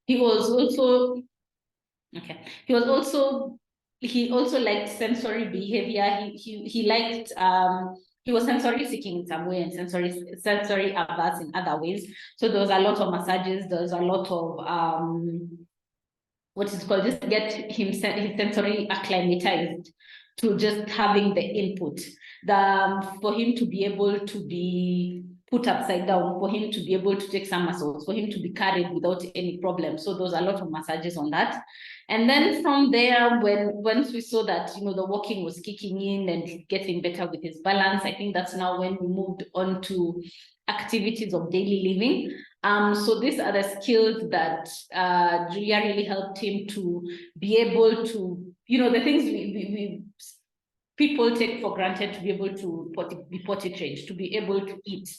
he was also he also liked sensory behavior. He liked he was sensory seeking in some way and sensory averse in other ways. So there was a lot of massages, there was a lot of what is called, just get his sensory acclimatized to just having the input. For him to be able to be put upside down, for him to be able to take some muscles, for him to be carried without any problem. So there was a lot of massages on that. And then from there, once we saw that, the walking was kicking in and getting better with his balance, I think that's now when we moved on to activities of daily living. So these are the skills that Julia really helped him to be able to, the things people take for granted, to be able to be potty trained, to be able to eat,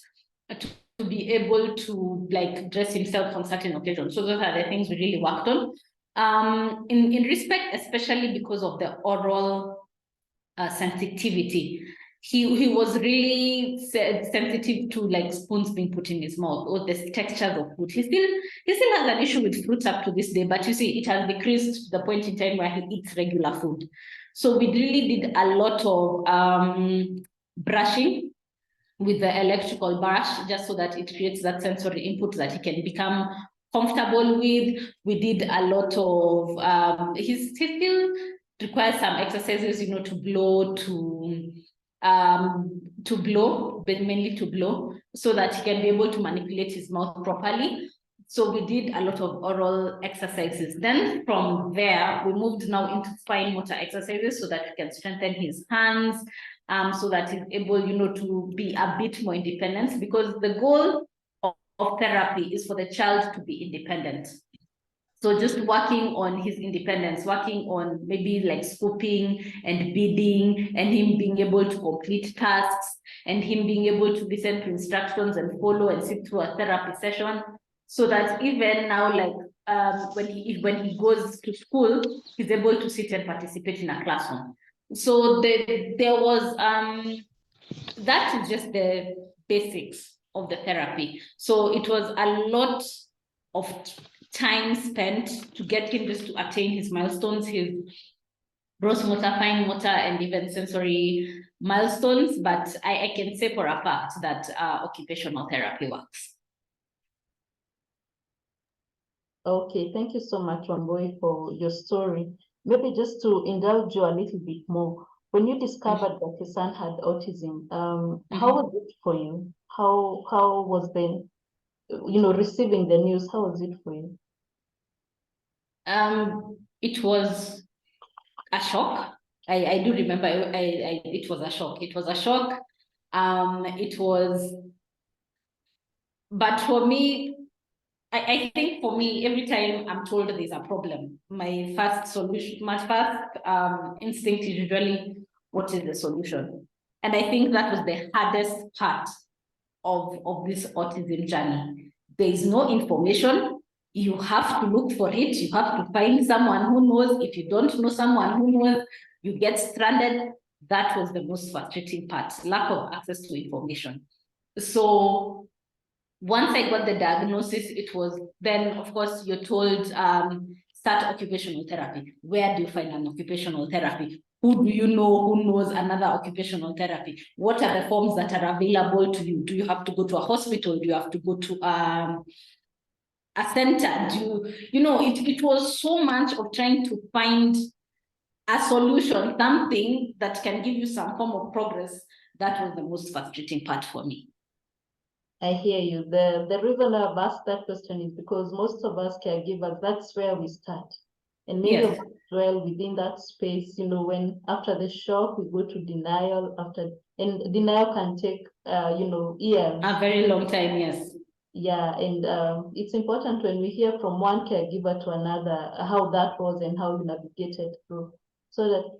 to be able to like dress himself on certain occasions. So those are the things we really worked on. In respect, especially because of the oral sensitivity. He was really sensitive to like spoons being put in his mouth or the textures of food. He still has an issue with fruits up to this day, but you see, it has decreased to the point in time where he eats regular food. So we really did a lot of brushing with the electrical brush, just so that it creates that sensory input that he can become comfortable with. We did a lot of he still requires some exercises, to blow, but mainly to blow, so that he can be able to manipulate his mouth properly. So we did a lot of oral exercises. Then from there, we moved now into fine motor exercises so that he can strengthen his hands, so that he's able, to be a bit more independent, because the goal of therapy is for the child to be independent. So just working on his independence, working on maybe like scooping and beading, and him being able to complete tasks, and him being able to listen to instructions and follow and sit through a therapy session, so that even now, like when he goes to school, he's able to sit and participate in a classroom. So there was that is just the basics of the therapy. So it was a lot of time spent to get him just to attain his milestones, his gross motor, fine motor, and even sensory milestones. But I can say for a fact that occupational therapy works. Okay, thank you so much, Wambui, for your story. Maybe just to indulge you a little bit more, when you discovered that your son had autism, how was it for you? How was the, receiving the news? How was it for you? It was a shock. I do remember it was a shock. It was a shock. But for me, I think for me, every time I'm told there's a problem, my first instinct is usually, what is the solution? And I think that was the hardest part of this autism journey. There is no information. You have to look for it. You have to find someone who knows. If you don't know someone who knows, you get stranded. That was the most frustrating part, lack of access to information. So once I got the diagnosis, it was then, of course, you're told, start occupational therapy. Where do you find an occupational therapy? Who do you know who knows another occupational therapy? What are the forms that are available to you? Do you have to go to a hospital? Do you have to go to a center? It was so much of trying to find a solution, something that can give you some form of progress. That was the most frustrating part for me. I hear you. The reason I've asked that question is because most of us caregivers, that's where we start. And many of us dwell within that space, when after the shock, we go to denial and denial can take, years. A very long time, yes. Yeah, and it's important when we hear from one caregiver to another how that was and how you navigated through, so that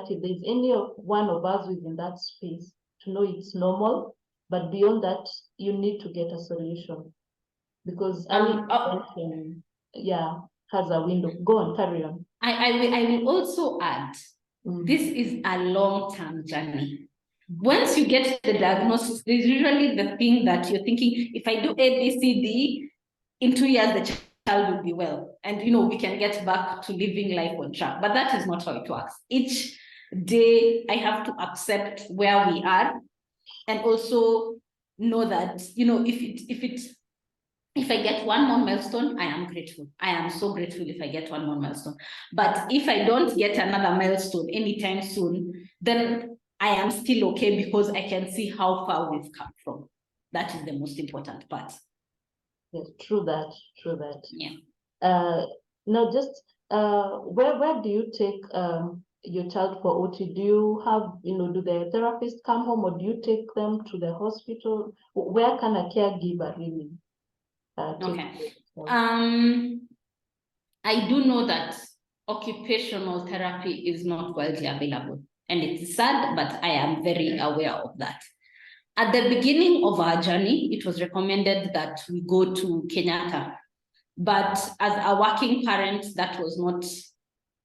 if there's any one of us within that space, to know it's normal. But beyond that, you need to get a solution, because early intervention, has a window. Go on, carry on. I will also add, this is a long-term journey. Once you get the diagnosis, there's usually the thing that you're thinking, if I do A, B, C, D, in 2 years, the child will be well, and we can get back to living life on track. But that is not how it works. Each day I have to accept where we are, and also know that if I get one more milestone, I am grateful. I am so grateful if I get one more milestone. But if I don't get another milestone anytime soon, then I am still okay, because I can see how far we've come from. That is the most important part. Yes, true that. Yeah. Now just where do you take your child for OT? Do you have, do the therapists come home, or do you take them to the hospital? Where can a caregiver really take Okay. care of? I do know that occupational therapy is not widely available, and it's sad, but I am very aware of that. At the beginning of our journey, it was recommended that we go to Kenyatta, but as a working parent, that was not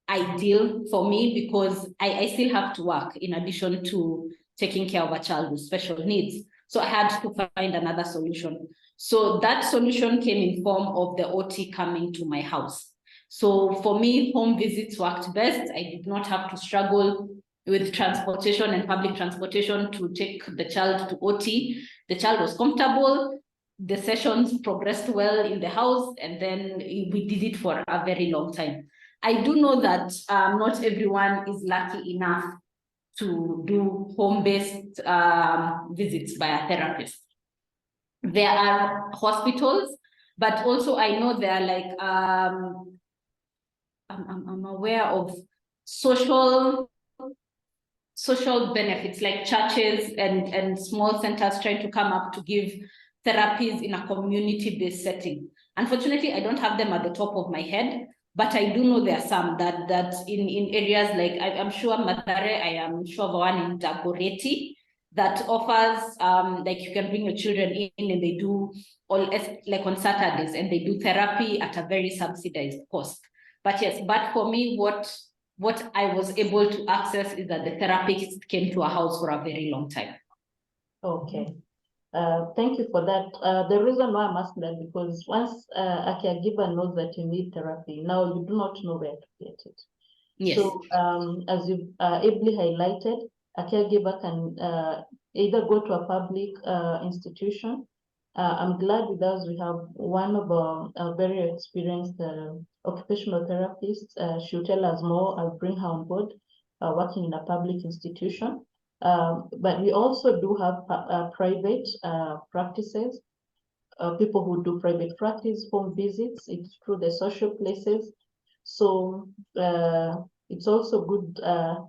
ideal for me, because I still have to work in addition to taking care of a child with special needs. So I had to find another solution. So that solution came in form of the OT coming to my house. So for me, home visits worked best. I did not have to struggle with transportation and public transportation to take the child to OT. The child was comfortable. The sessions progressed well in the house, and then we did it for a very long time. I do know that not everyone is lucky enough to do home-based visits by a therapist. There are hospitals, but also I know there are like, I'm aware of social benefits, like churches and small centers trying to come up to give therapies in a community-based setting. Unfortunately, I don't have them at the top of my head, but I do know there are some that in areas like, I'm sure Mathare, I am sure of one in Dagoretti that offers, like you can bring your children in and they do like on Saturdays, and they do therapy at a very subsidized cost. But yes, but for me, what I was able to access is that the therapist came to our house for a very long time. Okay. Thank you for that. The reason why I'm asking that, because once a caregiver knows that you need therapy, now you do not know where to get it. Yes. So as you ably highlighted, a caregiver can either go to a public institution. I'm glad with us we have one of our very experienced occupational therapists. She'll tell us more. I'll bring her on board, working in a public institution. But we also do have private practices, people who do private practice, home visits. It's through the social places. So it's also good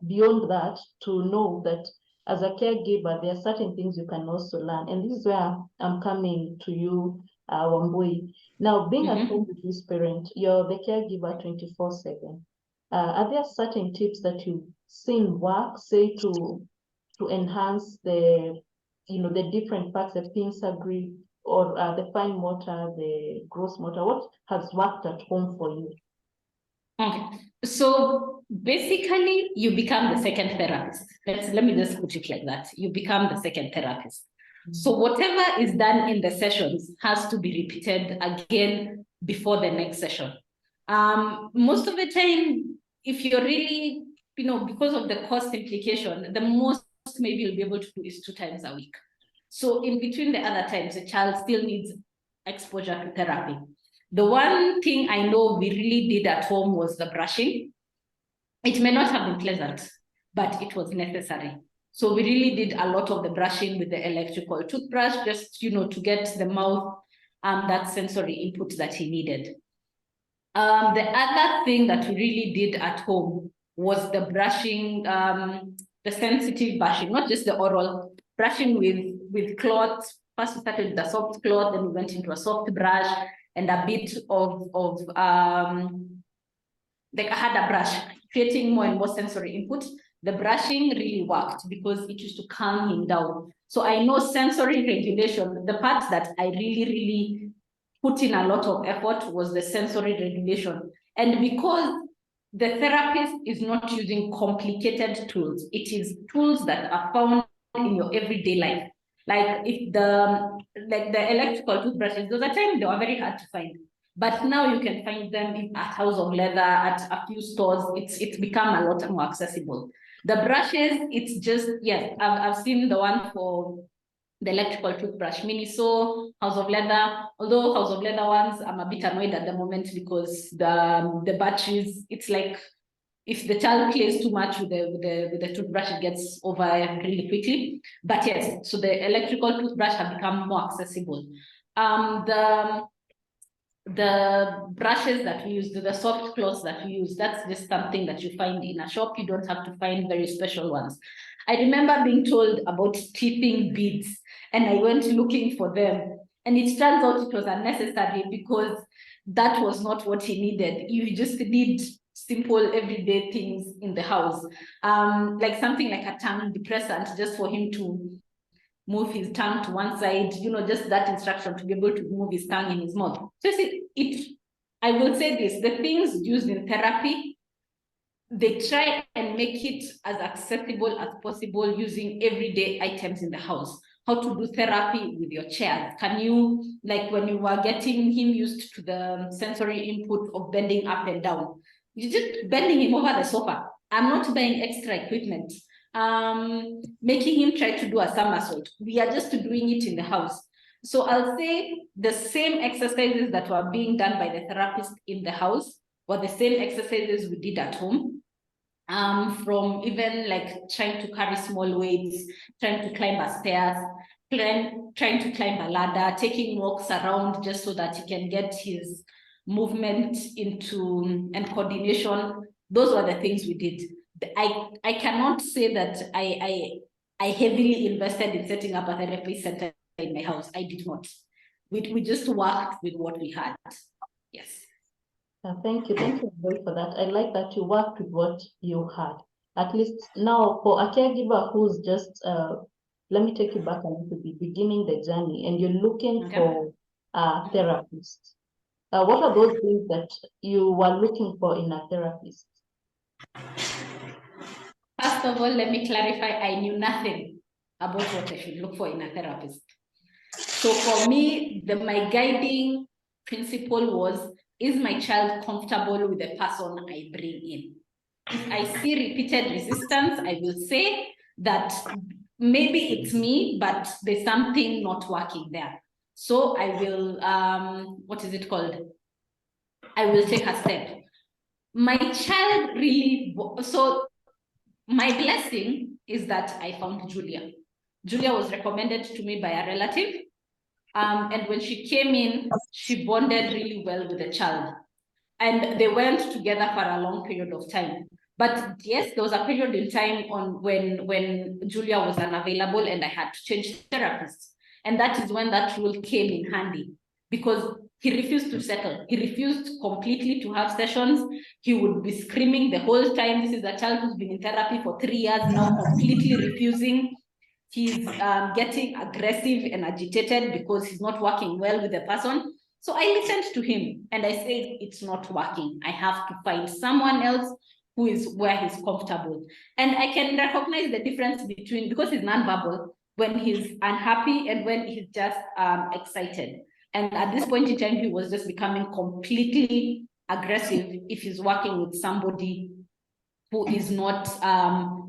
beyond that to know that as a caregiver, there are certain things you can also learn. And this is where I'm coming to you, Wambui. Now, being at home with this parent, you're the caregiver 24/7. Are there certain tips that you've seen work, say, to enhance the, the different parts, the pincer grip, or the fine motor, the gross motor? What has worked at home for you? Okay, so basically you become the second therapist. Let me just put it like that. You become the second therapist. So whatever is done in the sessions has to be repeated again before the next session. Most of the time, if you're really, because of the cost implication, the most maybe you'll be able to do is 2 times a week. So in between the other times, the child still needs exposure to therapy. The one thing I know we really did at home was the brushing. It may not have been pleasant, but it was necessary. So we really did a lot of the brushing with the electrical toothbrush, just, to get the mouth that sensory input that he needed. The other thing that we really did at home was the brushing, the sensitive brushing, not just the oral, brushing with cloth. First we started with the soft cloth, then we went into a soft brush and a bit of like a harder brush, creating more and more sensory input. The brushing really worked because it used to calm him down. So I know sensory regulation, the part that I really put in a lot of effort was the sensory regulation. And because the therapist is not using complicated tools, it is tools that are found in your everyday life. Like if the electrical toothbrushes, those are times they were very hard to find. But now you can find them at House of Leather, at a few stores. It's become a lot more accessible. The brushes, it's just, yes, I've seen the one for the electrical toothbrush, Miniso, House of Leather. Although House of Leather ones, I'm a bit annoyed at the moment because the batteries, it's like if the child plays too much with the toothbrush, it gets over really quickly. But yes, so the electrical toothbrush have become more accessible. The brushes that we use, the soft cloths that we use, that's just something that you find in a shop. You don't have to find very special ones. I remember being told about teething beads, and I went looking for them. And it turns out it was unnecessary because that was not what he needed. You just need simple everyday things in the house, like something like a tongue depressant, just for him to move his tongue to one side, just that instruction to be able to move his tongue in his mouth. So I will say this, the things used in therapy, they try and make it as accessible as possible using everyday items in the house. How to do therapy with your chairs. Can you, like when you were getting him used to the sensory input of bending up and down, you just bending him over the sofa. I'm not buying extra equipment. Making him try to do a somersault. We are just doing it in the house. So I'll say the same exercises that were being done by the therapist in the house were the same exercises we did at home. From even like trying to carry small weights, trying to climb a stairs, trying to climb a ladder, taking walks around just so that he can get his movement into and coordination. Those were the things we did. I cannot say that I heavily invested in setting up a therapy center in my house. I did not. We just worked with what we had. Yes. Thank you for that. I like that you worked with what you had. At least now for a caregiver who's just, let me take you back a little bit, beginning the journey, and you're looking for a therapist. What are those things that you were looking for in a therapist? First of all, let me clarify, I knew nothing about what I should look for in a therapist. So for me, my guiding principle was, is my child comfortable with the person I bring in? If I see repeated resistance, I will say that maybe it's me, but there's something not working there. So I will, what is it called? I will take a step. My child really, so my blessing is that I found Julia. Julia was recommended to me by a relative. And when she came in, she bonded really well with the child. And they went together for a long period of time. But yes, there was a period in time when Julia was unavailable and I had to change therapists. And that is when that rule came in handy, because he refused to settle. He refused completely to have sessions. He would be screaming the whole time. This is a child who's been in therapy for 3 years now, completely refusing. He's getting aggressive and agitated because he's not working well with the person. So I listened to him and I said, it's not working. I have to find someone else who is where he's comfortable. And I can recognize the difference between, because he's nonverbal, when he's unhappy and when he's just excited. And at this point in time, he was just becoming completely aggressive if he's working with somebody who is not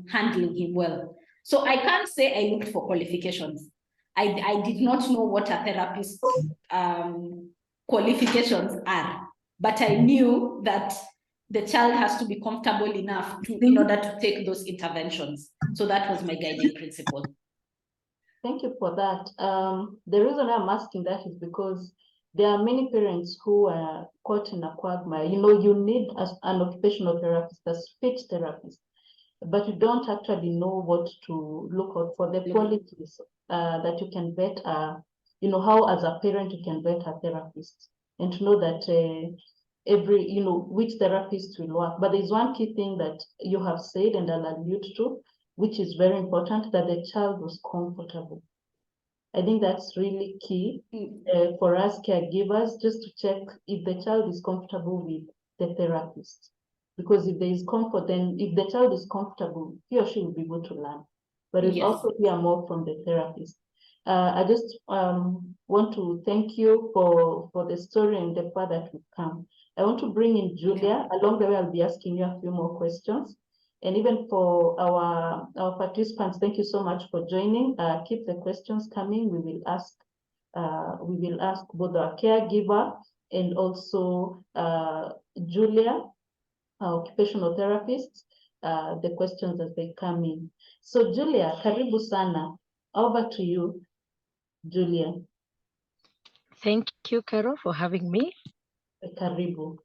handling him well. So I can't say I looked for qualifications. I did not know what a therapist's qualifications are, but I knew that the child has to be comfortable enough in order to take those interventions. So that was my guiding principle. Thank you for that. The reason I'm asking that is because there are many parents who are caught in a quagmire. You need an occupational therapist, a speech therapist, but you don't actually know what to look out for, the qualities that you can vet, how as a parent you can vet a therapist and to know that which therapist will work. But there's one key thing that you have said and I'll allude to, which is very important, that the child was comfortable. I think that's really key for us caregivers, just to check if the child is comfortable with the therapist. Because if there is comfort, then if the child is comfortable, he or she will be able to learn. But we'll also hear more from the therapist. I just want to thank you for the story and the far that we've come. I want to bring in Julia. Along the way, I'll be asking you a few more questions. And even for our participants, thank you so much for joining. Keep the questions coming. We will ask both our caregiver and also Julia, our occupational therapist, the questions as they come in. So Julia, karibu sana. Over to you, Julia. Thank you, Carol, for having me. Karibu.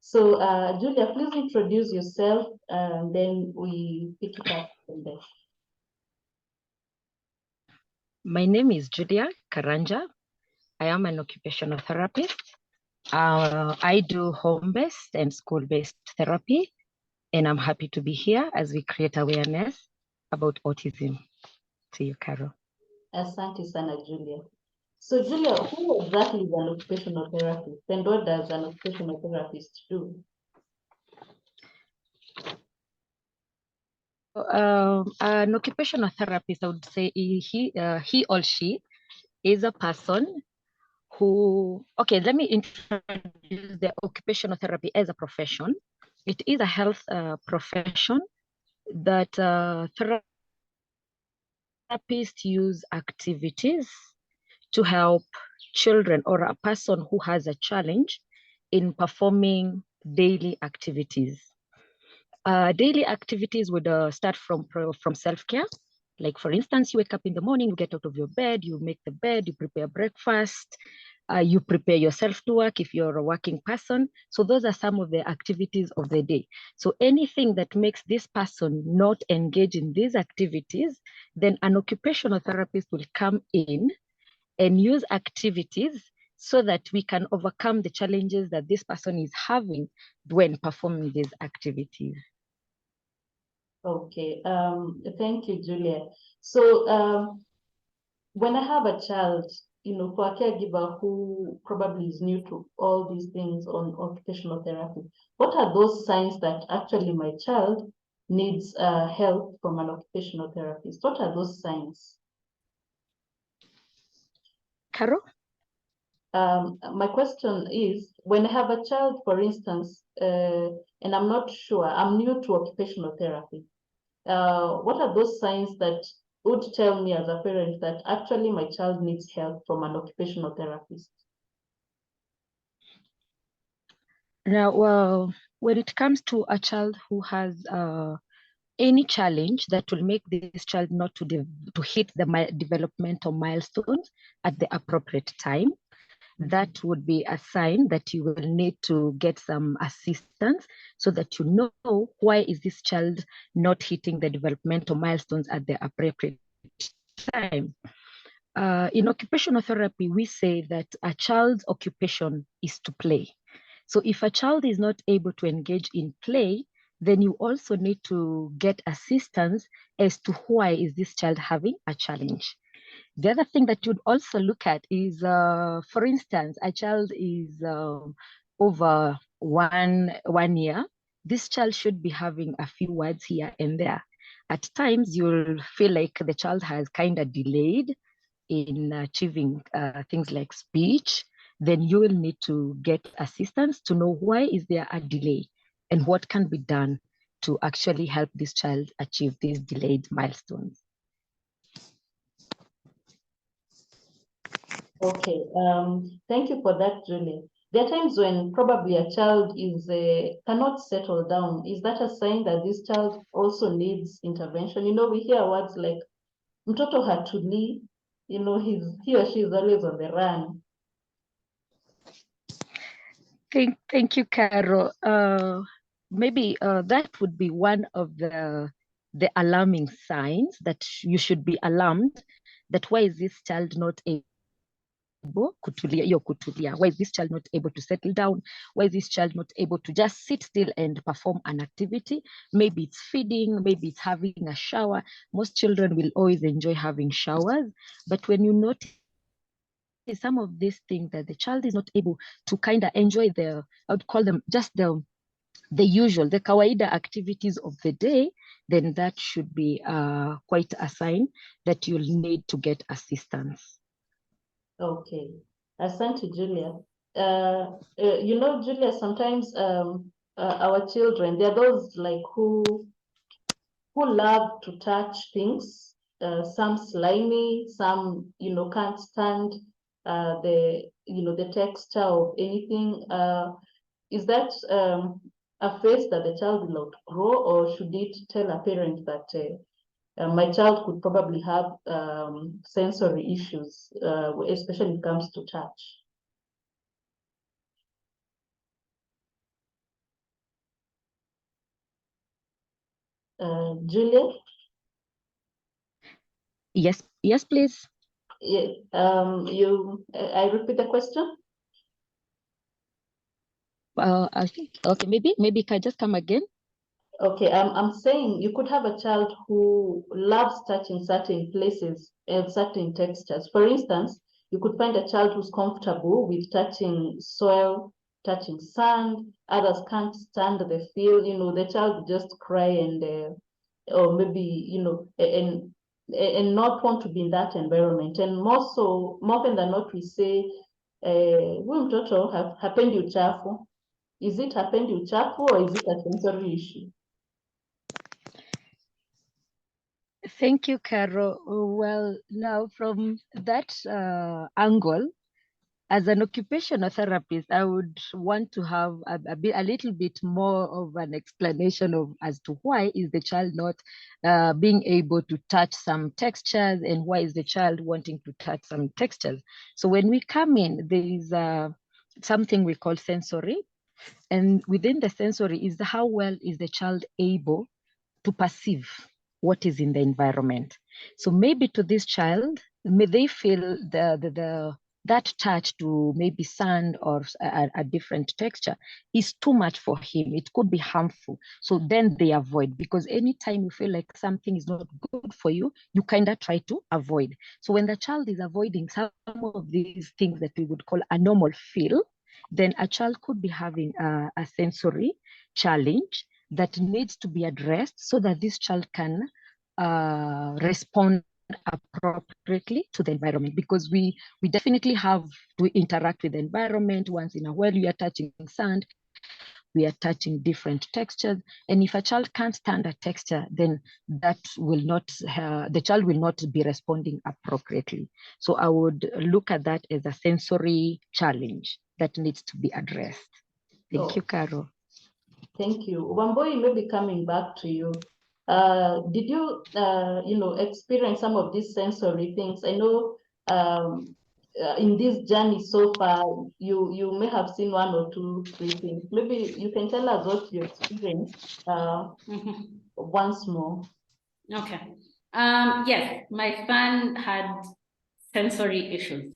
So, Julia, please introduce yourself, and then we pick it up from there. My name is Julia Karanja. I am an occupational therapist. I do home-based and school-based therapy, and I'm happy to be here as we create awareness about autism. To you, Carol. Asante sana, Julia. So, Julia, who exactly is an occupational therapist, and what does an occupational therapist do? An occupational therapist, I would say he or she is a person who, okay, let me introduce the occupational therapy as a profession. It is a health profession that therapists use activities to help children or a person who has a challenge in performing daily activities. Daily activities would start from self-care. Like, for instance, you wake up in the morning, you get out of your bed, you make the bed, you prepare breakfast, you prepare yourself to work if you're a working person. So those are some of the activities of the day. So anything that makes this person not engage in these activities, then an occupational therapist will come in and use activities so that we can overcome the challenges that this person is having when performing these activities. Okay, thank you, Julia. So, when I have a child, for a caregiver who probably is new to all these things on occupational therapy, what are those signs that actually my child needs help from an occupational therapist? What are those signs? Carol? My question is, when I have a child, for instance, and I'm not sure, I'm new to occupational therapy, what are those signs that would tell me as a parent that actually my child needs help from an occupational therapist? Now, well, when it comes to a child who has any challenge that will make this child not to hit the developmental milestones at the appropriate time, that would be a sign that you will need to get some assistance so that you know why is this child not hitting the developmental milestones at the appropriate time. In occupational therapy, we say that a child's occupation is to play. So if a child is not able to engage in play, then you also need to get assistance as to why is this child having a challenge. The other thing that you'd also look at is, for instance, a child is over one year. This child should be having a few words here and there. At times, you'll feel like the child has kind of delayed in achieving things like speech. Then you will need to get assistance to know why is there a delay and what can be done to actually help this child achieve these delayed milestones. Okay, thank you for that, Julie. There are times when probably a child is cannot settle down. Is that a sign that this child also needs intervention? We hear words like mtoto hatulii, he or she is always on the run. Thank you, Carol. Maybe that would be one of the alarming signs that you should be alarmed. That why is this child not able kutulia? Why is this child not able to settle down? Why is this child not able to just sit still and perform an activity? Maybe it's feeding, maybe it's having a shower. Most children will always enjoy having showers, but when you notice some of these things that the child is not able to kind of enjoy I would call them just the the kawaida activities of the day, then that should be quite a sign that you'll need to get assistance. Okay. Asante, Julia. Julia, sometimes our children, they're those like who love to touch things, some slimy, some, can't stand the texture of anything. Is that a phase that the child will outgrow, or should it tell a parent that my child could probably have sensory issues, especially when it comes to touch? Julia? Yes, please. Yeah, I repeat the question. I think, okay, maybe can I just come again? Okay, I'm saying you could have a child who loves touching certain places and certain textures. For instance, you could find a child who's comfortable with touching soil, touching sand. Others can't stand the feel. The child would just cry and, or maybe, and not want to be in that environment. And more often than not, we say, huyu mtoto hapendi uchafu. Is it hapendi uchafu, or is it a sensory issue? Thank you, Carol. Well, now from that angle, as an occupational therapist, I would want to have a little bit more of an explanation of as to why is the child not being able to touch some textures, and why is the child wanting to touch some textures. So when we come in, there is something we call sensory, and within the sensory is how well is the child able to perceive what is in the environment. So maybe to this child, may they feel that touch to maybe sand or a different texture is too much for him. It could be harmful. So then they avoid, because anytime you feel like something is not good for you, you kind of try to avoid. So when the child is avoiding some of these things that we would call a normal feel, then a child could be having a sensory challenge that needs to be addressed so that this child can respond appropriately to the environment, because we definitely have to interact with the environment. Once in a while, we are touching sand, we are touching different textures, and if a child can't stand a texture, then that will not, the child will not be responding appropriately. So I would look at that as a sensory challenge that needs to be addressed. Thank you, Carol. Thank you. Wamboi, maybe coming back to you. Did you, experience some of these sensory things? I know in this journey so far, you may have seen one or two, three things. Maybe you can tell us what you experienced once more. Okay. Yes, my son had sensory issues.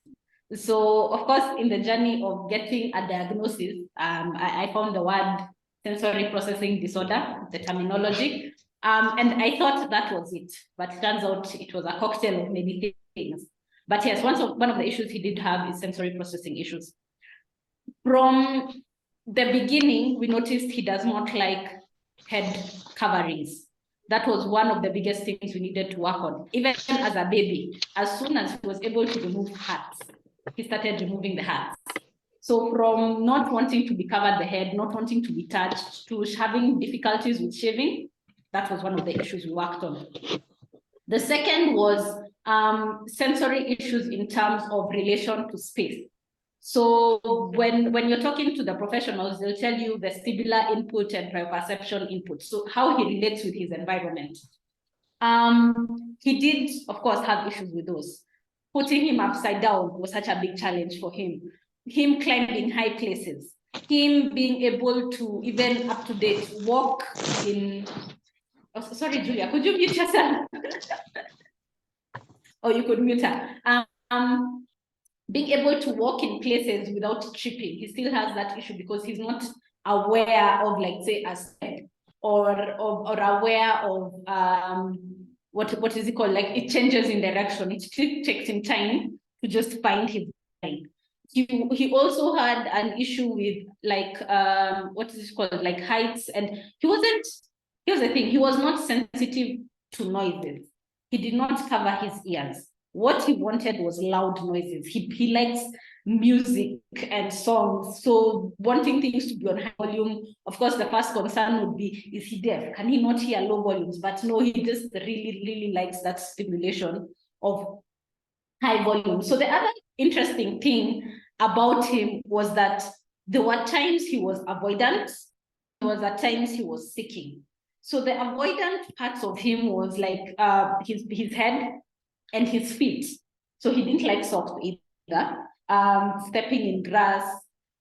So, of course, in the journey of getting a diagnosis, I found the word sensory processing disorder, the terminology, and I thought that was it, but it turns out it was a cocktail of many things. But yes, one of the issues he did have is sensory processing issues. From the beginning, we noticed he does not like head coverings. That was one of the biggest things we needed to work on. Even as a baby, as soon as he was able to remove hats, he started removing the hats. So from not wanting to be covered the head, not wanting to be touched, to having difficulties with shaving, that was one of the issues we worked on. The second was sensory issues in terms of relation to space. So when you're talking to the professionals, they'll tell you the vestibular input and proprioception input. So how he relates with his environment. He did, of course, have issues with those. Putting him upside down was such a big challenge for him. Him climbing high places. Him being able to even up to date walk in. Oh, sorry, Julia, could you mute yourself? Or you could mute her. Being able to walk in places without tripping, he still has that issue because he's not aware of, like, say, a step or aware of what is it called? Like, it changes in direction. It still takes him time to just find his line. he also had an issue with like what is it called, like heights, and here's the thing, he was not sensitive to noises. He did not cover his ears. What he wanted was loud noises. He likes music and songs, so wanting things to be on high volume. Of course, the first concern would be, is he deaf? Can he not hear low volumes? But no, he just really likes that stimulation of high volume. So the other interesting thing about him was that there were times he was avoidant, there was at times he was seeking. So the avoidant parts of him was like his head and his feet. So he didn't like socks either. Stepping in grass,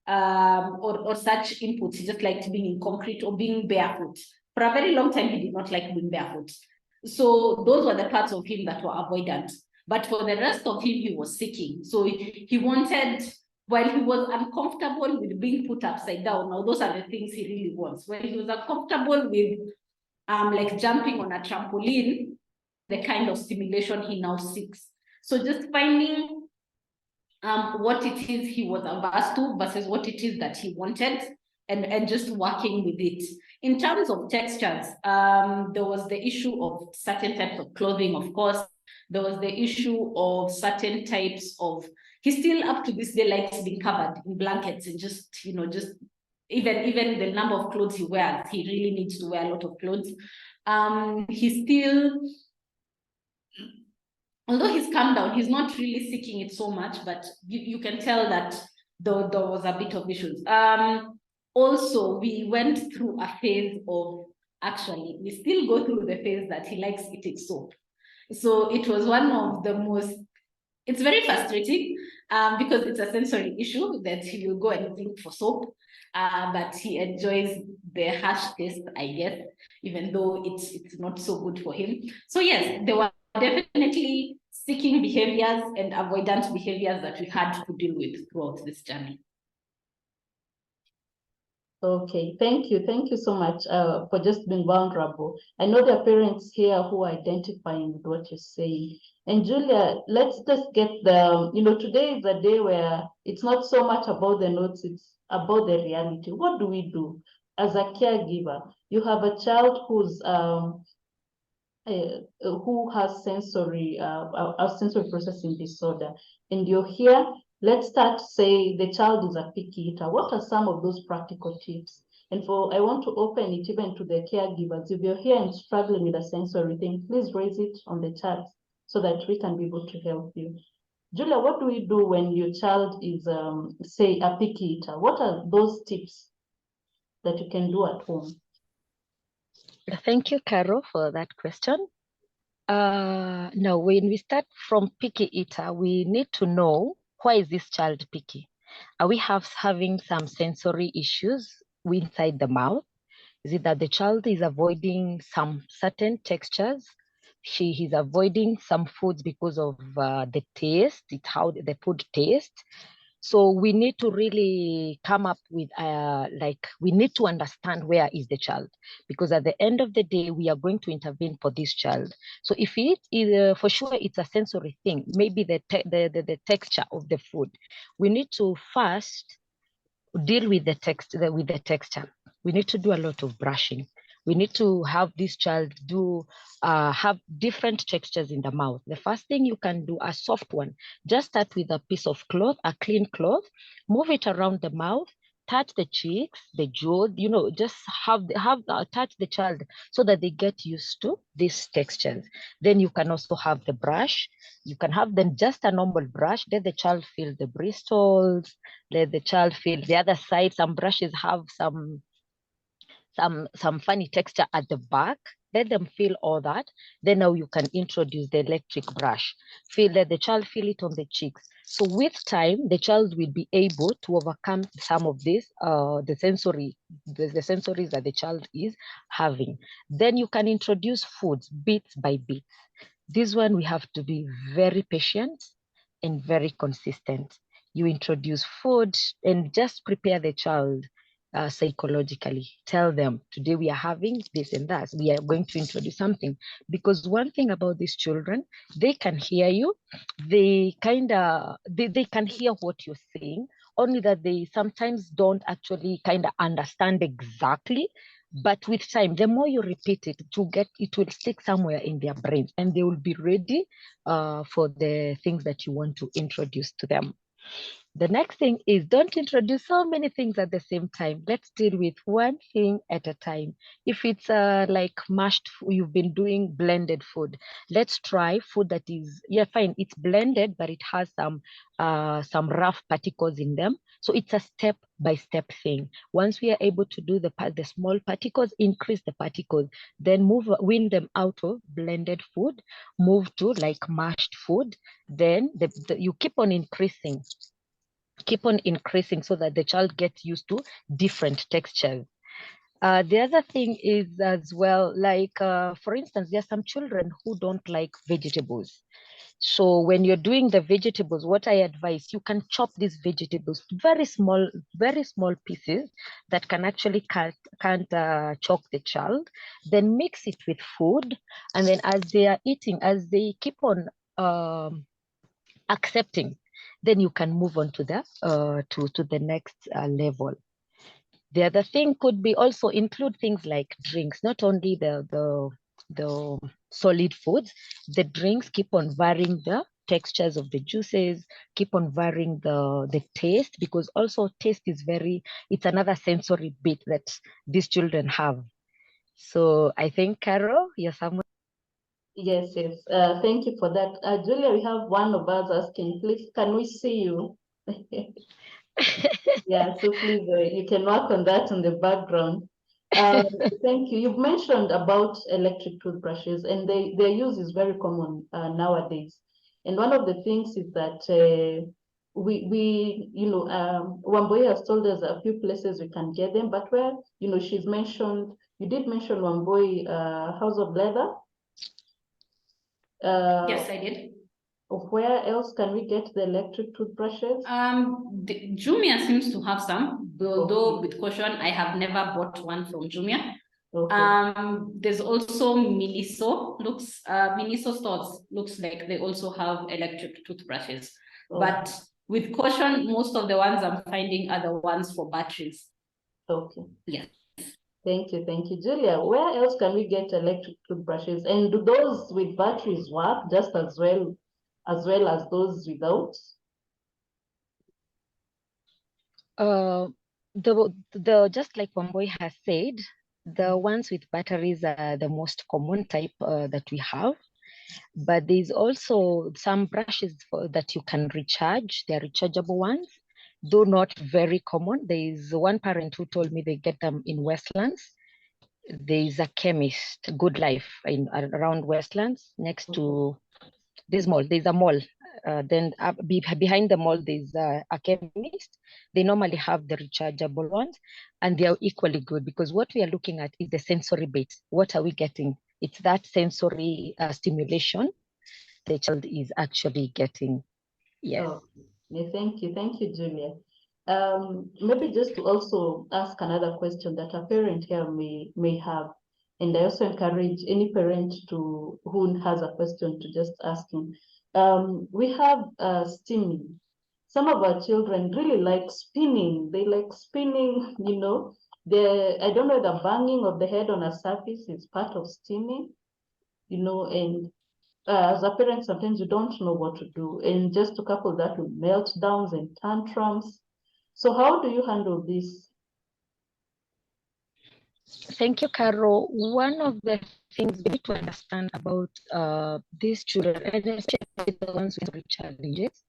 or such inputs. He just liked being in concrete or being barefoot. For a very long time, he did not like being barefoot. So those were the parts of him that were avoidant. But for the rest of him, he was seeking. So he wanted, while he was uncomfortable with being put upside down, now those are the things he really wants. When he was uncomfortable with like jumping on a trampoline, the kind of stimulation he now seeks. So just finding what it is he was averse to versus what it is that he wanted, and just working with it. In terms of textures, there was the issue of certain types of clothing, of course. There was the issue of certain types of, he still up to this day likes being covered in blankets and just, just even the number of clothes he wears, he really needs to wear a lot of clothes. He still, although he's calmed down, he's not really seeking it so much, but you can tell that there was a bit of issues. Also, we went through a phase of, actually, we still go through the phase that he likes eating soap. So it was one of the most, it's very frustrating because it's a sensory issue that he will go and look for soap, but he enjoys the harsh taste, I guess, even though it's not so good for him. So yes, there were definitely seeking behaviors and avoidant behaviors that we had to deal with throughout this journey. Okay, thank you. Thank you so much for just being vulnerable. I know there are parents here who are identifying with what you're saying. And Julia, let's just get today is a day where it's not so much about the notes, it's about the reality. What do we do as a caregiver? You have a child who has sensory processing disorder, and you're here. Let's start, say the child is a picky eater. What are some of those practical tips? And I want to open it even to the caregivers. If you're here and struggling with a sensory thing, please raise it on the chat so that we can be able to help you. Julia, what do we do when your child is, say, a picky eater? What are those tips that you can do at home? Thank you, Carol, for that question. Now, when we start from picky eater, we need to know, why is this child picky? Are we having some sensory issues inside the mouth? Is it that the child is avoiding some certain textures? He's avoiding some foods because of the taste, it's how the food tastes. So we need to really come up with, we need to understand where is the child, because at the end of the day, we are going to intervene for this child. So if it is, for sure, it's a sensory thing, maybe the texture of the food, we need to first deal with the texture. We need to do a lot of brushing. We need to have this child have different textures in the mouth. The first thing you can do, a soft one, just start with a piece of cloth, a clean cloth, move it around the mouth, touch the cheeks, the jaw, just touch the child so that they get used to these textures. Then you can also have the brush. You can have them just a normal brush. Let the child feel the bristles. Let the child feel the other side. Some brushes have some funny texture at the back. Let them feel all that. Then now you can introduce the electric brush. Let the child feel it on the cheeks. So with time, the child will be able to overcome some of this, the sensories that the child is having. Then you can introduce foods bits by bits. This one, we have to be very patient and very consistent. You introduce food and just prepare the child. psychologically. Tell them, today we are having this and that. We are going to introduce something. Because one thing about these children, they can hear you. They they can hear what you're saying, only that they sometimes don't actually kind of understand exactly. But with time, the more you repeat it, it will stick somewhere in their brains, and they will be ready for the things that you want to introduce to them. The next thing is, don't introduce so many things at the same time. Let's deal with one thing at a time. If it's like mashed, you've been doing blended food. Let's try food that is, yeah, fine, it's blended, but it has some rough particles in them. So it's a step-by-step thing. Once we are able to do the small particles, increase the particles, then win them out of blended food, move to like mashed food. Then you keep on increasing so that the child gets used to different textures. The other thing is as well, like, for instance, there are some children who don't like vegetables. So when you're doing the vegetables, what I advise, you can chop these vegetables very small pieces that can actually can't choke the child. Then mix it with food. And then as they are eating, as they keep on accepting, then you can move on to the next level. The other thing could be also include things like drinks, not only the solid foods. The drinks, keep on varying the textures of the juices, keep on varying the taste, because also taste is it's another sensory bit that these children have. So I think, Carol, you're someone. Yes, yes. Thank you for that. Julia, we have one of us asking, please, can we see you? Yeah, so please, you can work on that in the background. Uh, Thank you. You've mentioned about electric toothbrushes, and their use is very common nowadays. And one of the things is that Wamboi has told us a few places we can get them, but where, she's mentioned, you did mention Wamboi House of Leather. Yes, I did. Where else can we get the electric toothbrushes? Jumia seems to have some, though Okay. with caution, I have never bought one from Jumia. Okay. There's also Miniso. Miniso stores looks like they also have electric toothbrushes. Okay. But with caution, most of the ones I'm finding are the ones for batteries. Okay. Yes. Thank you. Julia, where else can we get electric toothbrushes? And do those with batteries work just as well as those without? Just like Wamboi has said, the ones with batteries are the most common type that we have. But there's also some brushes that you can recharge. They're rechargeable ones, though not very common. There's one parent who told me they get them in Westlands. There's a chemist, Good Life, around Westlands, next to this mall. There's a mall. Then behind the mall, there's a chemist. They normally have the rechargeable ones, and they are equally good, because what we are looking at is the sensory bit. What are we getting? It's that sensory stimulation the child is actually getting. Yes. Oh, yeah, thank you, Julia. Maybe just to also ask another question that a parent here may have, and I also encourage any parent who has a question to just ask him. We have steaming. Some of our children really like spinning. They like spinning, I don't know, the banging of the head on a surface is part of steaming, and as a parent, sometimes you don't know what to do. And just to couple that with meltdowns and tantrums. So how do you handle this? Thank you, Carol. One of the things we need to understand about these children, and especially the ones with challenges,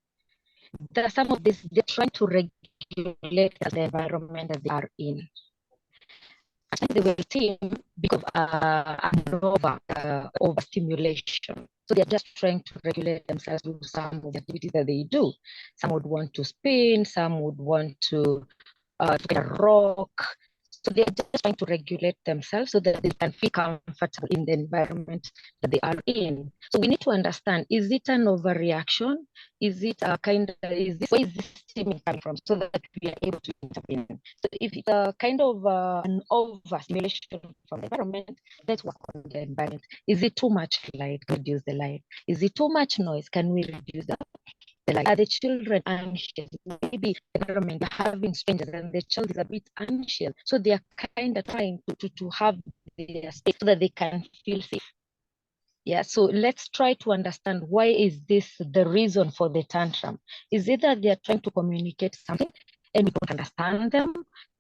there are some of these, they're trying to regulate the environment that they are in. They will seem because of overstimulation. So they're just trying to regulate themselves through some of the activities that they do. Some would want to spin, some would want to get a rock. So they're just trying to regulate themselves so that they can feel comfortable in the environment that they are in. So we need to understand, is it an overreaction? Is it a kind of, where is this steaming coming from, so that we are able to intervene? So if it's a kind of an overstimulation from the environment, let's work on the environment. Is it too much light? Reduce the light. Is it too much noise? Can we reduce that? Like, are the children anxious? Maybe the environment having strangers and the child is a bit anxious. So they are kind of trying to have their space so that they can feel safe. Yeah, so let's try to understand, why is this the reason for the tantrum? Is it that they're trying to communicate something and we don't understand them?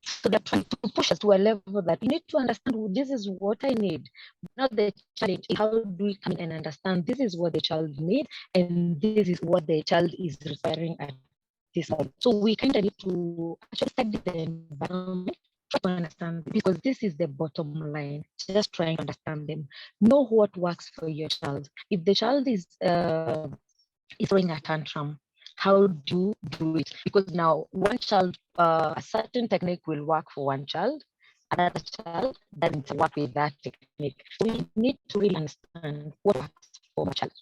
So they're trying to push us to a level that we need to understand, well, this is what I need. Not the challenge is how do we come in and understand this is what the child needs and this is what the child is requiring at this moment. So we kind of need to actually study the environment, try to understand, because this is the bottom line, just trying to understand them. Know what works for your child. If the child is throwing a tantrum, how do you do it? Because now one child, a certain technique will work for one child, another child doesn't work with that technique. So we need to really understand what works for my child.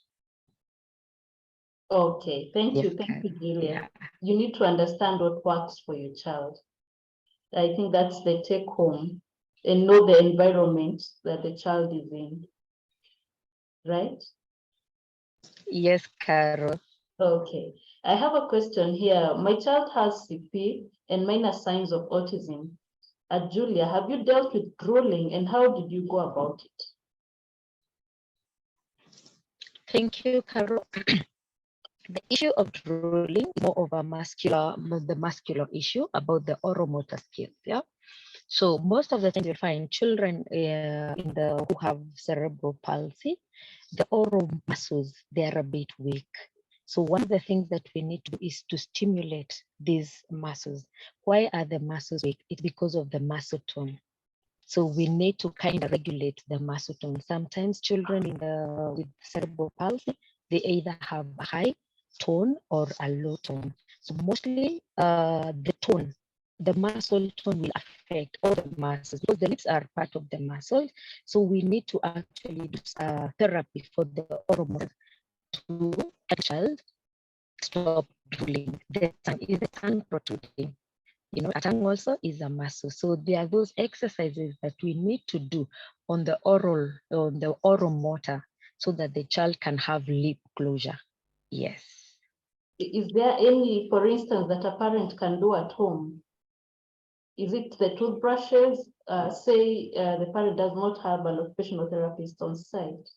Okay, thank Yes, you. Thank you, Julia. yeah. You need to understand what works for your child. I think that's the take home, and know the environment that the child is in, right? Yes, Carol. Okay, I have a question here. My child has CP and minor signs of autism. Julia, have you dealt with drooling and how did you go about it? Thank you, Carol. The issue of drooling is more of a muscular issue about the oromotor skills. Yeah. So most of the time you'll find children who have cerebral palsy, the oral muscles, they are a bit weak. So one of the things that we need to do is to stimulate these muscles. Why are the muscles weak? It's because of the muscle tone. So we need to kind of regulate the muscle tone. Sometimes children with cerebral palsy, they either have a high tone or a low tone. So mostly the tone, the muscle tone will affect all the muscles because the lips are part of the muscles. So we need to actually do therapy for the oral to help the child stop drooling. The tongue is the tongue protruding. You know, a tongue also is a muscle. So there are those exercises that we need to do on the oral motor so that the child can have lip closure. Yes. Is there any, for instance, that a parent can do at home? Is it the toothbrushes? Say the parent does not have an occupational therapist on site.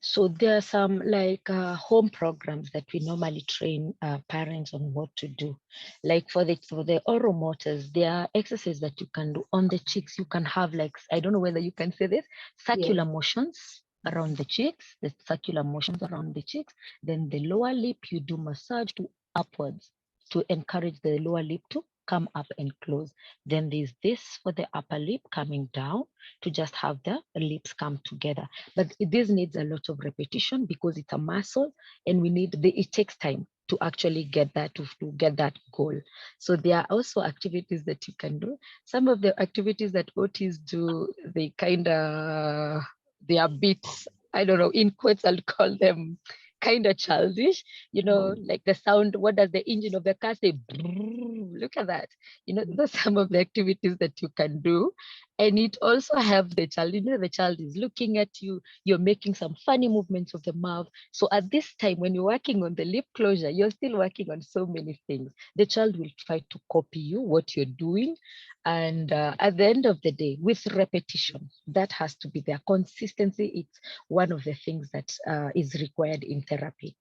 So there are some like home programs that we normally train parents on what to do. Like for the oral motors, there are exercises that you can do on the cheeks. You can have like, I don't know whether you can say this, circular motions around the cheeks, the circular motions around the cheeks. Then the lower lip, you do massage to upwards to encourage the lower lip to come up and close. Then there's this for the upper lip coming down to just have the lips come together. But this needs a lot of repetition because it's a muscle and it takes time to actually get that to get that goal. So there are also activities that you can do. Some of the activities that OTs do, they are bits, I don't know, in quotes, I'll call them kind of childish, you know, like the sound, what does the engine of the car say? Look at that. You know, those are some of the activities that you can do. And it also have the child, you know, the child is looking at you, you're making some funny movements of the mouth. So at this time, when you're working on the lip closure, you're still working on so many things. The child will try to copy you, what you're doing. And at the end of the day, with repetition, that has to be there. Consistency, it's one of the things that is required in therapy.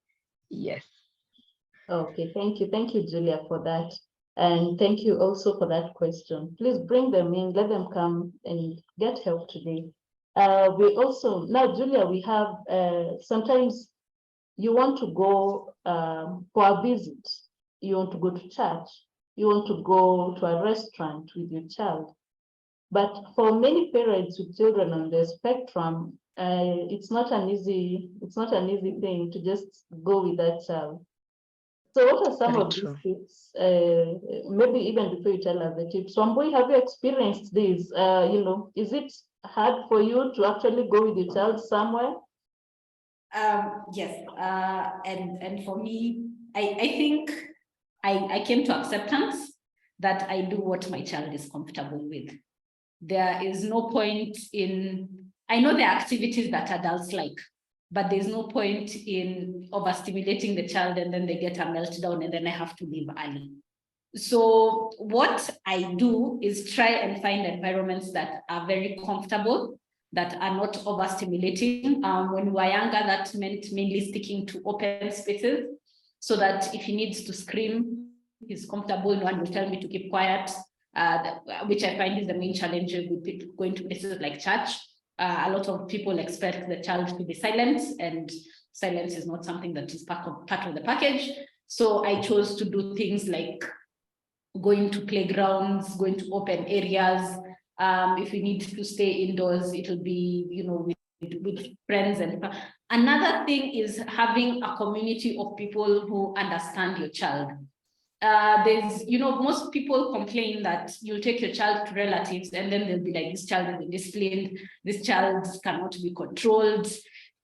Yes. Okay, thank you. Thank you, Julia, for that. And thank you also for that question. Please bring them in, let them come and get help today. We also, now, Julia, we have, sometimes you want to go for a visit, you want to go to church, you want to go to a restaurant with your child. But for many parents with children on the spectrum, it's not an easy thing to just go with that child. So what are some Very of these true. tips? Maybe even before you tell us the tips, Wambui, have you experienced this? Is it hard for you to actually go with your child somewhere? Yes, and for me, I think I came to acceptance that I do what my child is comfortable with. There is no point in, I know there are activities that adults like, but there's no point in overstimulating the child and then they get a meltdown and then I have to leave early. So what I do is try and find environments that are very comfortable, that are not overstimulating. When we were younger, that meant mainly sticking to open spaces so that if he needs to scream, he's comfortable, no one will tell me to keep quiet, which I find is the main challenge with people going to places like church. A lot of people expect the child to be silent, and silence is not something that is part of the package. So I chose to do things like going to playgrounds, going to open areas. If we need to stay indoors, it'll be, with friends. And another thing is having a community of people who understand your child. There's, most people complain that you'll take your child to relatives and then they'll be like, this child is indisciplined, this child cannot be controlled.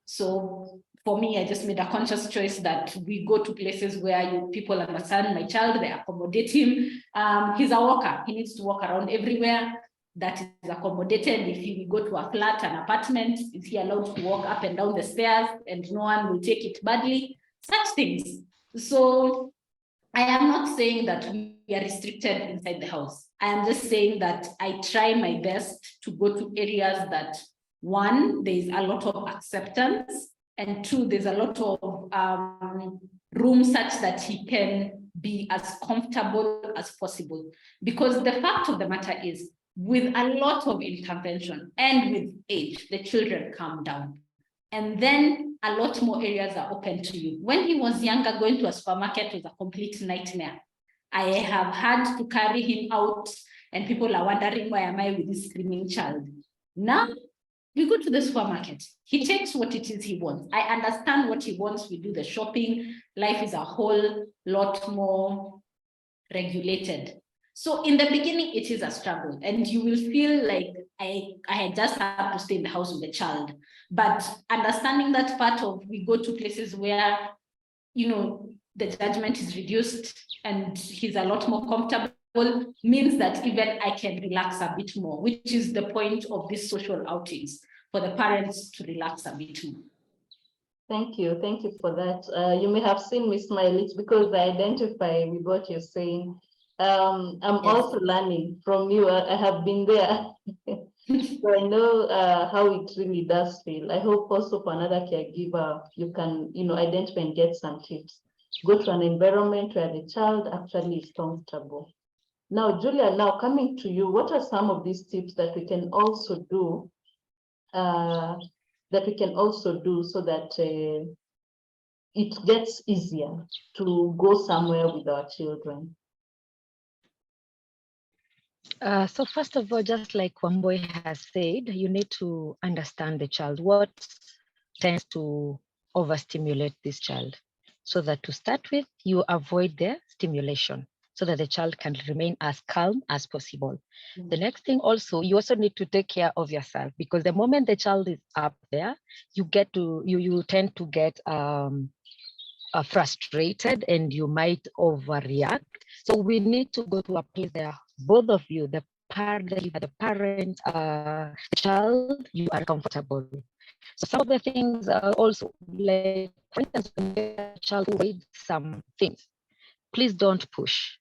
So for me, I just made a conscious choice that we go to places where people understand my child, they accommodate him. He's a walker, he needs to walk around everywhere. That is accommodated. If we go to a flat, an apartment, is he allowed to walk up and down the stairs and no one will take it badly? Such things. So I am not saying that we are restricted inside the house. I am just saying that I try my best to go to areas that, one, there is a lot of acceptance, and two, there's a lot of room such that he can be as comfortable as possible. Because the fact of the matter is, with a lot of intervention and with age, the children calm down. And then a lot more areas are open to you. When he was younger, going to a supermarket was a complete nightmare. I have had to carry him out and people are wondering, why am I with this screaming child? Now, we go to the supermarket. He takes what it is he wants. I understand what he wants. We do the shopping. Life is a whole lot more regulated. So in the beginning, it is a struggle and you will feel like I just have to stay in the house with the child. But understanding that part of, we go to places where, the judgment is reduced and he's a lot more comfortable, means that even I can relax a bit more, which is the point of these social outings, for the parents to relax a bit more. Thank you for that. You may have seen me smile, it's because I identify with what you're saying. I'm also learning from you. I have been there. So I know how it really does feel. I hope also for another caregiver, you can, identify and get some tips. Go to an environment where the child actually is comfortable. Now, Julia, now coming to you, what are some of these tips that we can also do so that it gets easier to go somewhere with our children? So first of all, just like Wambui has said, you need to understand the child. What tends to overstimulate this child? So that to start with, you avoid their stimulation so that the child can remain as calm as possible. Mm-hmm. The next thing also, you also need to take care of yourself, because the moment the child is up there, you tend to get frustrated and you might overreact. So we need to go to a place there, both of you, the parent, the child, you are comfortable. So some of the things are also, like, for instance, when the child avoids some things, please don't push.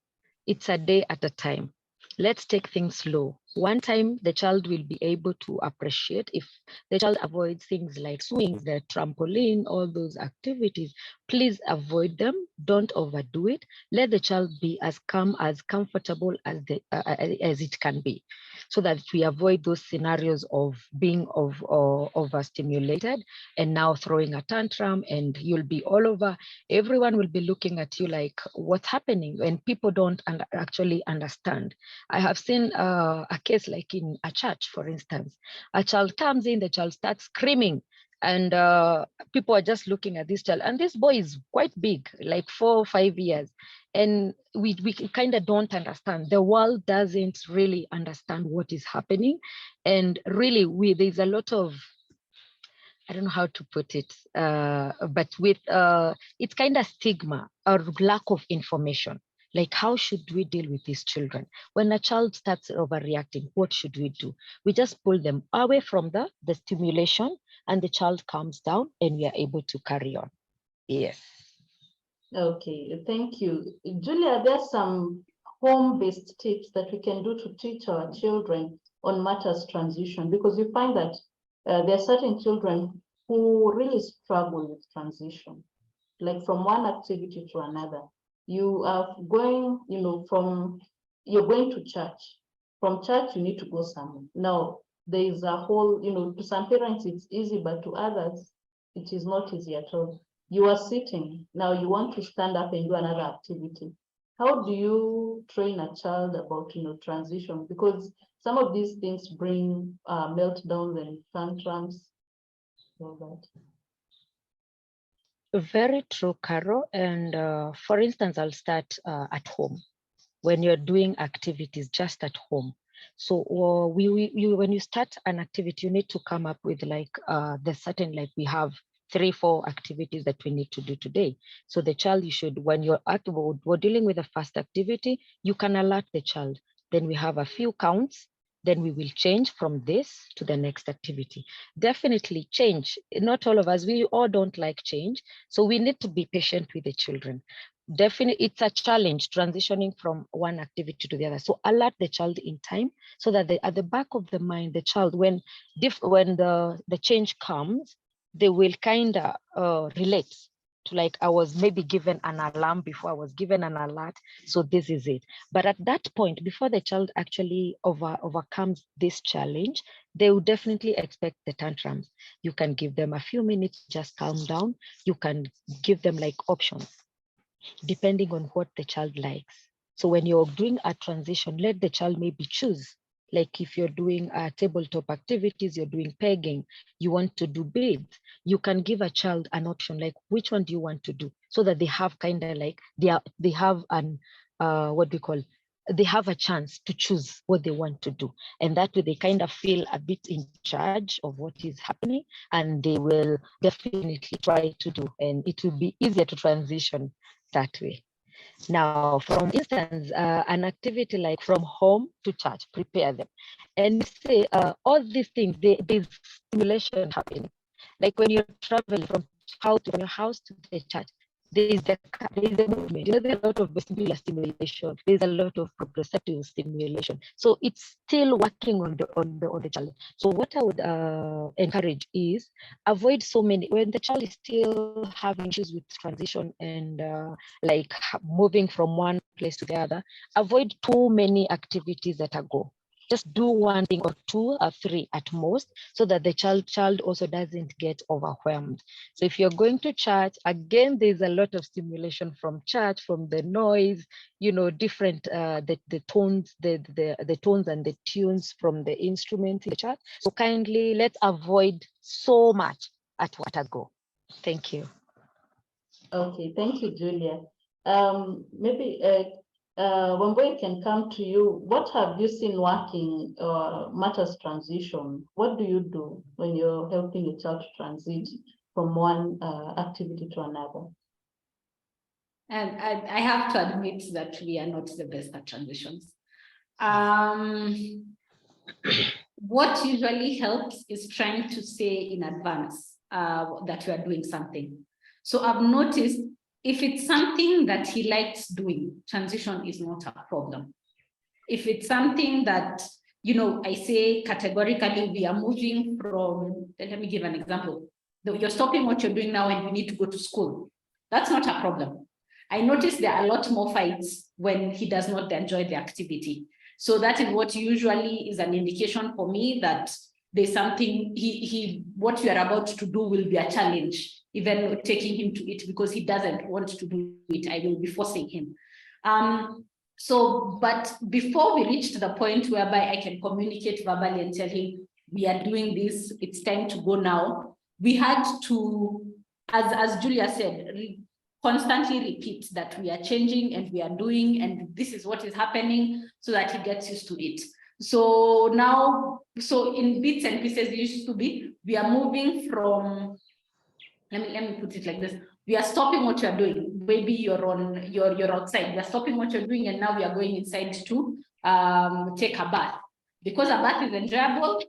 It's a day at a time. Let's take things slow. One time, the child will be able to appreciate. If the child avoids things like swings, the trampoline, all those activities, please avoid them. Don't overdo it. Let the child be as calm, as comfortable as it can be, so that we avoid those scenarios of being overstimulated and now throwing a tantrum, and you'll be all over. Everyone will be looking at you like, what's happening? And people don't actually understand. I have seen a case like in a church, for instance. A child comes in, the child starts screaming. And people are just looking at this child, and this boy is quite big, like 4 or 5 years. And we kind of don't understand. The world doesn't really understand what is happening. And really, there's a lot of, I don't know how to put it, but with it's kind of stigma or lack of information. Like, how should we deal with these children? When a child starts overreacting, what should we do? We just pull them away from the stimulation, and the child calms down, and we are able to carry on. Yes. Okay, thank you. Julia, there's some home-based tips that we can do to teach our children on matters transition, because we find that there are certain children who really struggle with transition, like from one activity to another. You are going, you're going to church. From church, you need to go somewhere. Now, there is a whole, to some parents it's easy, but to others, it is not easy at all. You are sitting, now you want to stand up and do another activity. How do you train a child about, transition? Because some of these things bring meltdowns and tantrums. All that. Very true, Carol. And for instance, I'll start at home. When you're doing activities just at home. So when you start an activity, you need to come up with like the certain, like we have 3, 4 activities that we need to do today. So the child, you should, when you're we're dealing with the first activity, you can alert the child. Then we have a few counts. Then we will change from this to the next activity. Definitely change. Not all of us, we all don't like change. So we need to be patient with the children. Definitely, it's a challenge transitioning from one activity to the other. So alert the child in time, so that at the back of the mind, the child, when the change comes, they will kind of relate to, like, I was maybe given an alarm before, I was given an alert, so this is it. But at that point, before the child actually overcomes this challenge, they will definitely expect the tantrums. You can give them a few minutes, just calm down. You can give them like options, depending on what the child likes. So when you're doing a transition, let the child maybe choose. Like if you're doing tabletop activities, you're doing pegging, you want to do beads, you can give a child an option, like which one do you want to do, so that they have kind of like, they have an, what we call, they have a chance to choose what they want to do. And that way they kind of feel a bit in charge of what is happening, and they will definitely try to do, and it will be easier to transition that way. Now, from instance, an activity like from home to church, prepare them. And you say all these things, there's stimulation happening. Like when you're traveling from your house to the church, there is a movement. You know, there's a lot of vestibular stimulation. There's a lot of proprioceptive stimulation. So it's still working on the child. So what I would encourage is avoid so many, when the child is still having issues with transition and like moving from one place to the other, avoid too many activities at a go. Just do one thing or 2 or 3 at most, so that the child also doesn't get overwhelmed. So if you're going to church, again, there's a lot of stimulation from church, from the noise, different the tones, the tones and the tunes from the instruments in the church. So kindly let's avoid so much at a go. Thank you. Okay, thank you, Julia. Maybe Wambui can come to you. What have you seen working matters transition? What do you do when you're helping a child to transit from one activity to another? And I have to admit that we are not the best at transitions. What usually helps is trying to say in advance that you are doing something. So I've noticed if it's something that he likes doing, transition is not a problem. If it's something that, I say categorically, we are moving from, let me give an example. You're stopping what you're doing now and you need to go to school. That's not a problem. I notice there are a lot more fights when he does not enjoy the activity. So that is what usually is an indication for me that there's something, what you are about to do will be a challenge, even taking him to it, because he doesn't want to do it. I will be forcing him. But before we reach to the point whereby I can communicate verbally and tell him, we are doing this, it's time to go now, we had to, as Julia said, constantly repeat that we are changing and we are doing, and this is what is happening, so that he gets used to it. So now, so in bits and pieces, it used to be, we are moving from, let me put it like this. We are stopping what you're doing. Maybe you're outside. We are stopping what you're doing, and now we are going inside to take a bath. Because a bath is enjoyable,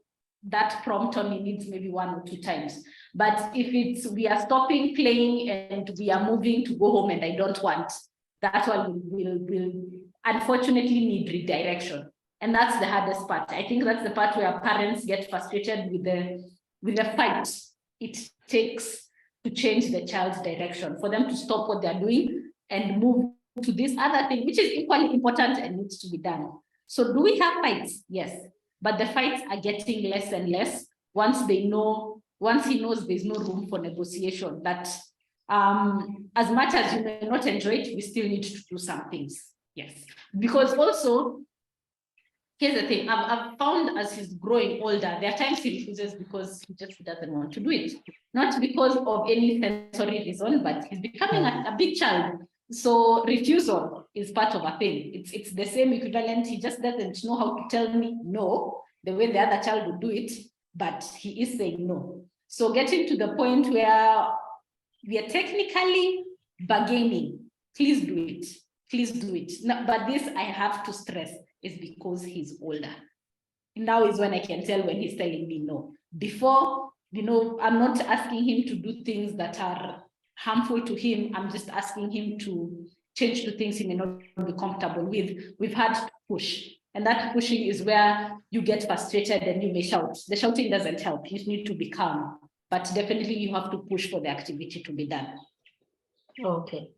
that prompt only needs maybe 1 or 2 times. But if it's, we are stopping playing and we are moving to go home and I don't want, that one will unfortunately need redirection. And that's the hardest part. I think that's the part where parents get frustrated with the fight it takes to change the child's direction, for them to stop what they're doing and move to this other thing, which is equally important and needs to be done. So do we have fights? Yes. But the fights are getting less and less once he knows there's no room for negotiation, that as much as you may not enjoy it, we still need to do some things. Yes. Because also, here's the thing, I've found as he's growing older, there are times he refuses because he just doesn't want to do it. Not because of any sensory reason, but he's becoming a big child. So refusal is part of a thing. It's the same equivalent. He just doesn't know how to tell me no, the way the other child would do it, but he is saying no. So getting to the point where we are technically bargaining, please do it, please do it. No, but this, I have to stress, is because he's older. Now is when I can tell when he's telling me no. Before, I'm not asking him to do things that are harmful to him. I'm just asking him to change to things he may not be comfortable with. We've had to push. And that pushing is where you get frustrated and you may shout. The shouting doesn't help. You need to be calm. But definitely you have to push for the activity to be done. Okay.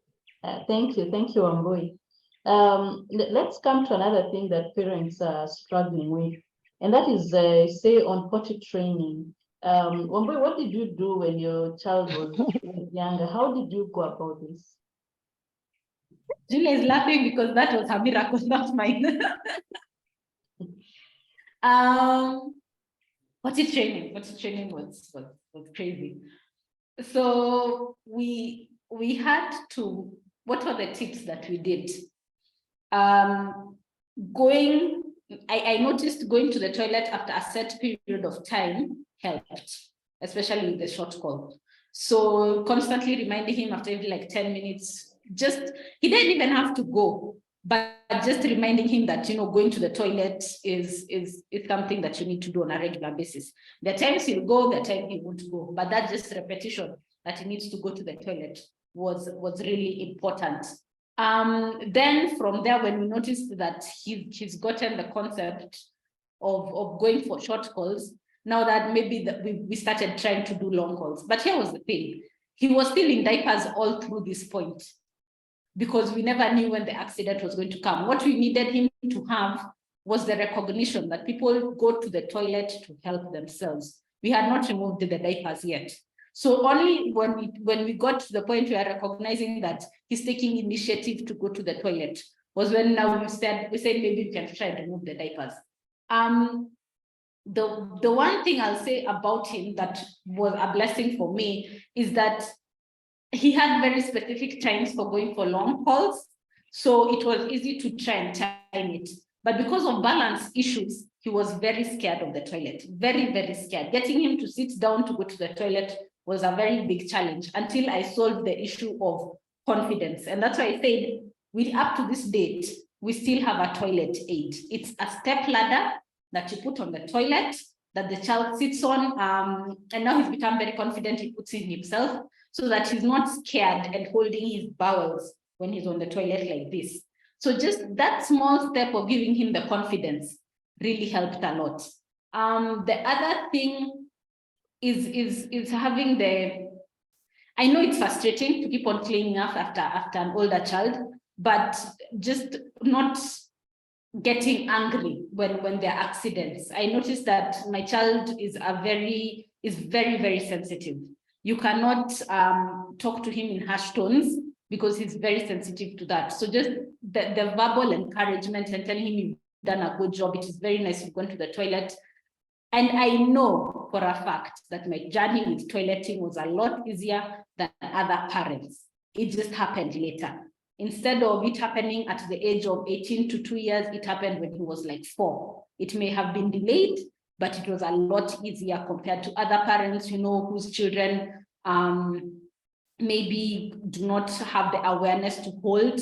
Thank you. Thank you, Wambui. Let's come to another thing that parents are struggling with, and that is, say, on potty training. Wambui, what did you do when your child was younger? How did you go about this? Julia is laughing because that was her miracle, not mine. Potty training was crazy. So we had to, what were the tips that we did? I noticed going to the toilet after a set period of time helped, especially with the short call. So constantly reminding him after every like 10 minutes, he didn't even have to go, but just reminding him that, going to the toilet is something that you need to do on a regular basis. There are times he'll go, there are times he won't go, but that just repetition that he needs to go to the toilet was really important. Then from there, when we noticed that he's gotten the concept of going for short calls, now that maybe we started trying to do long calls. But here was the thing, he was still in diapers all through this point, because we never knew when the accident was going to come. What we needed him to have was the recognition that people go to the toilet to help themselves. We had not removed the diapers yet. So only when we got to the point where recognizing that he's taking initiative to go to the toilet was when now we said maybe we can try and remove the diapers. The one thing I'll say about him that was a blessing for me is that he had very specific times for going for long calls. So it was easy to try and time it. But because of balance issues, he was very scared of the toilet, very, very scared. Getting him to sit down to go to the toilet was a very big challenge until I solved the issue of confidence. And that's why I said, up to this date, we still have a toilet aid. It's a step ladder that you put on the toilet that the child sits on. And now he's become very confident, he puts in himself so that he's not scared and holding his bowels when he's on the toilet like this. So just that small step of giving him the confidence really helped a lot. The other thing is having I know it's frustrating to keep on cleaning up after an older child, but just not getting angry when there are accidents. I noticed that my child is very, very sensitive. You cannot talk to him in harsh tones because he's very sensitive to that. So just the verbal encouragement and telling him you've done a good job. It is very nice you've gone to the toilet. And I know for a fact that my journey with toileting was a lot easier than other parents. It just happened later. Instead of it happening at the age of 18 to 2 years, it happened when he was like 4. It may have been delayed, but it was a lot easier compared to other parents, you know, whose children maybe do not have the awareness to hold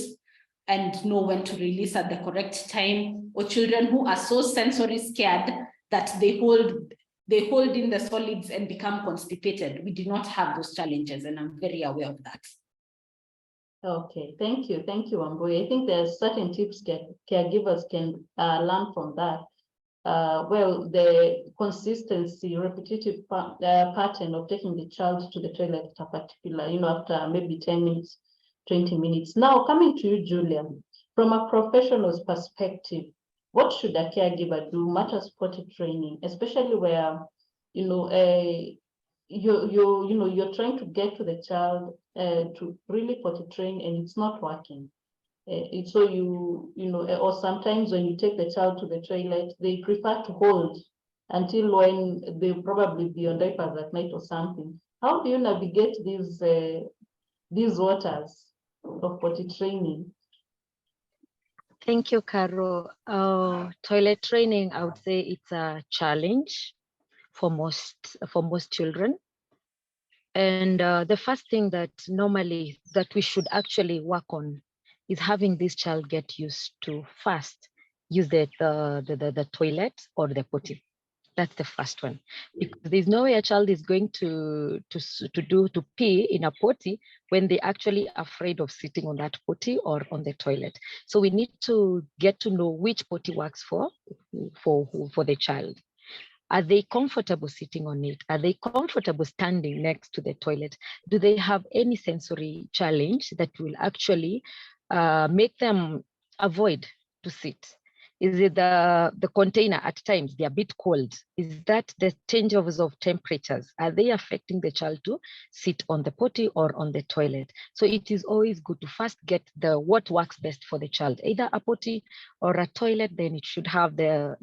and know when to release at the correct time, or children who are so sensory scared that they hold in the solids and become constipated. We do not have those challenges, and I'm very aware of that. Okay, thank you, Wambui. I think there's certain tips caregivers can learn from that. Well, the consistency, repetitive pattern of taking the child to the toilet at a particular, you know, after maybe 10 minutes, 20 minutes. Now, coming to you, Julia, from a professional's perspective, what should a caregiver do? Matters potty training, especially where, you know, you're trying to get to the child to really potty train and it's not working. So you know, or sometimes when you take the child to the toilet, they prefer to hold until when they'll probably be on diapers at night or something. How do you navigate these waters of potty training? Thank you, Caro. Toilet training, I would say it's a challenge for most children. And the first thing that we should actually work on is having this child get used to first use the toilet or the potty. That's the first one, because there's no way a child is going to pee in a potty when they're actually afraid of sitting on that potty or on the toilet. So we need to get to know which potty works for the child. Are they comfortable sitting on it? Are they comfortable standing next to the toilet? Do they have any sensory challenge that will actually make them avoid to sit? Is it the container at times, they're a bit cold? Is that the changes of temperatures? Are they affecting the child to sit on the potty or on the toilet? So it is always good to first get what works best for the child, either a potty or a toilet. Then it should have the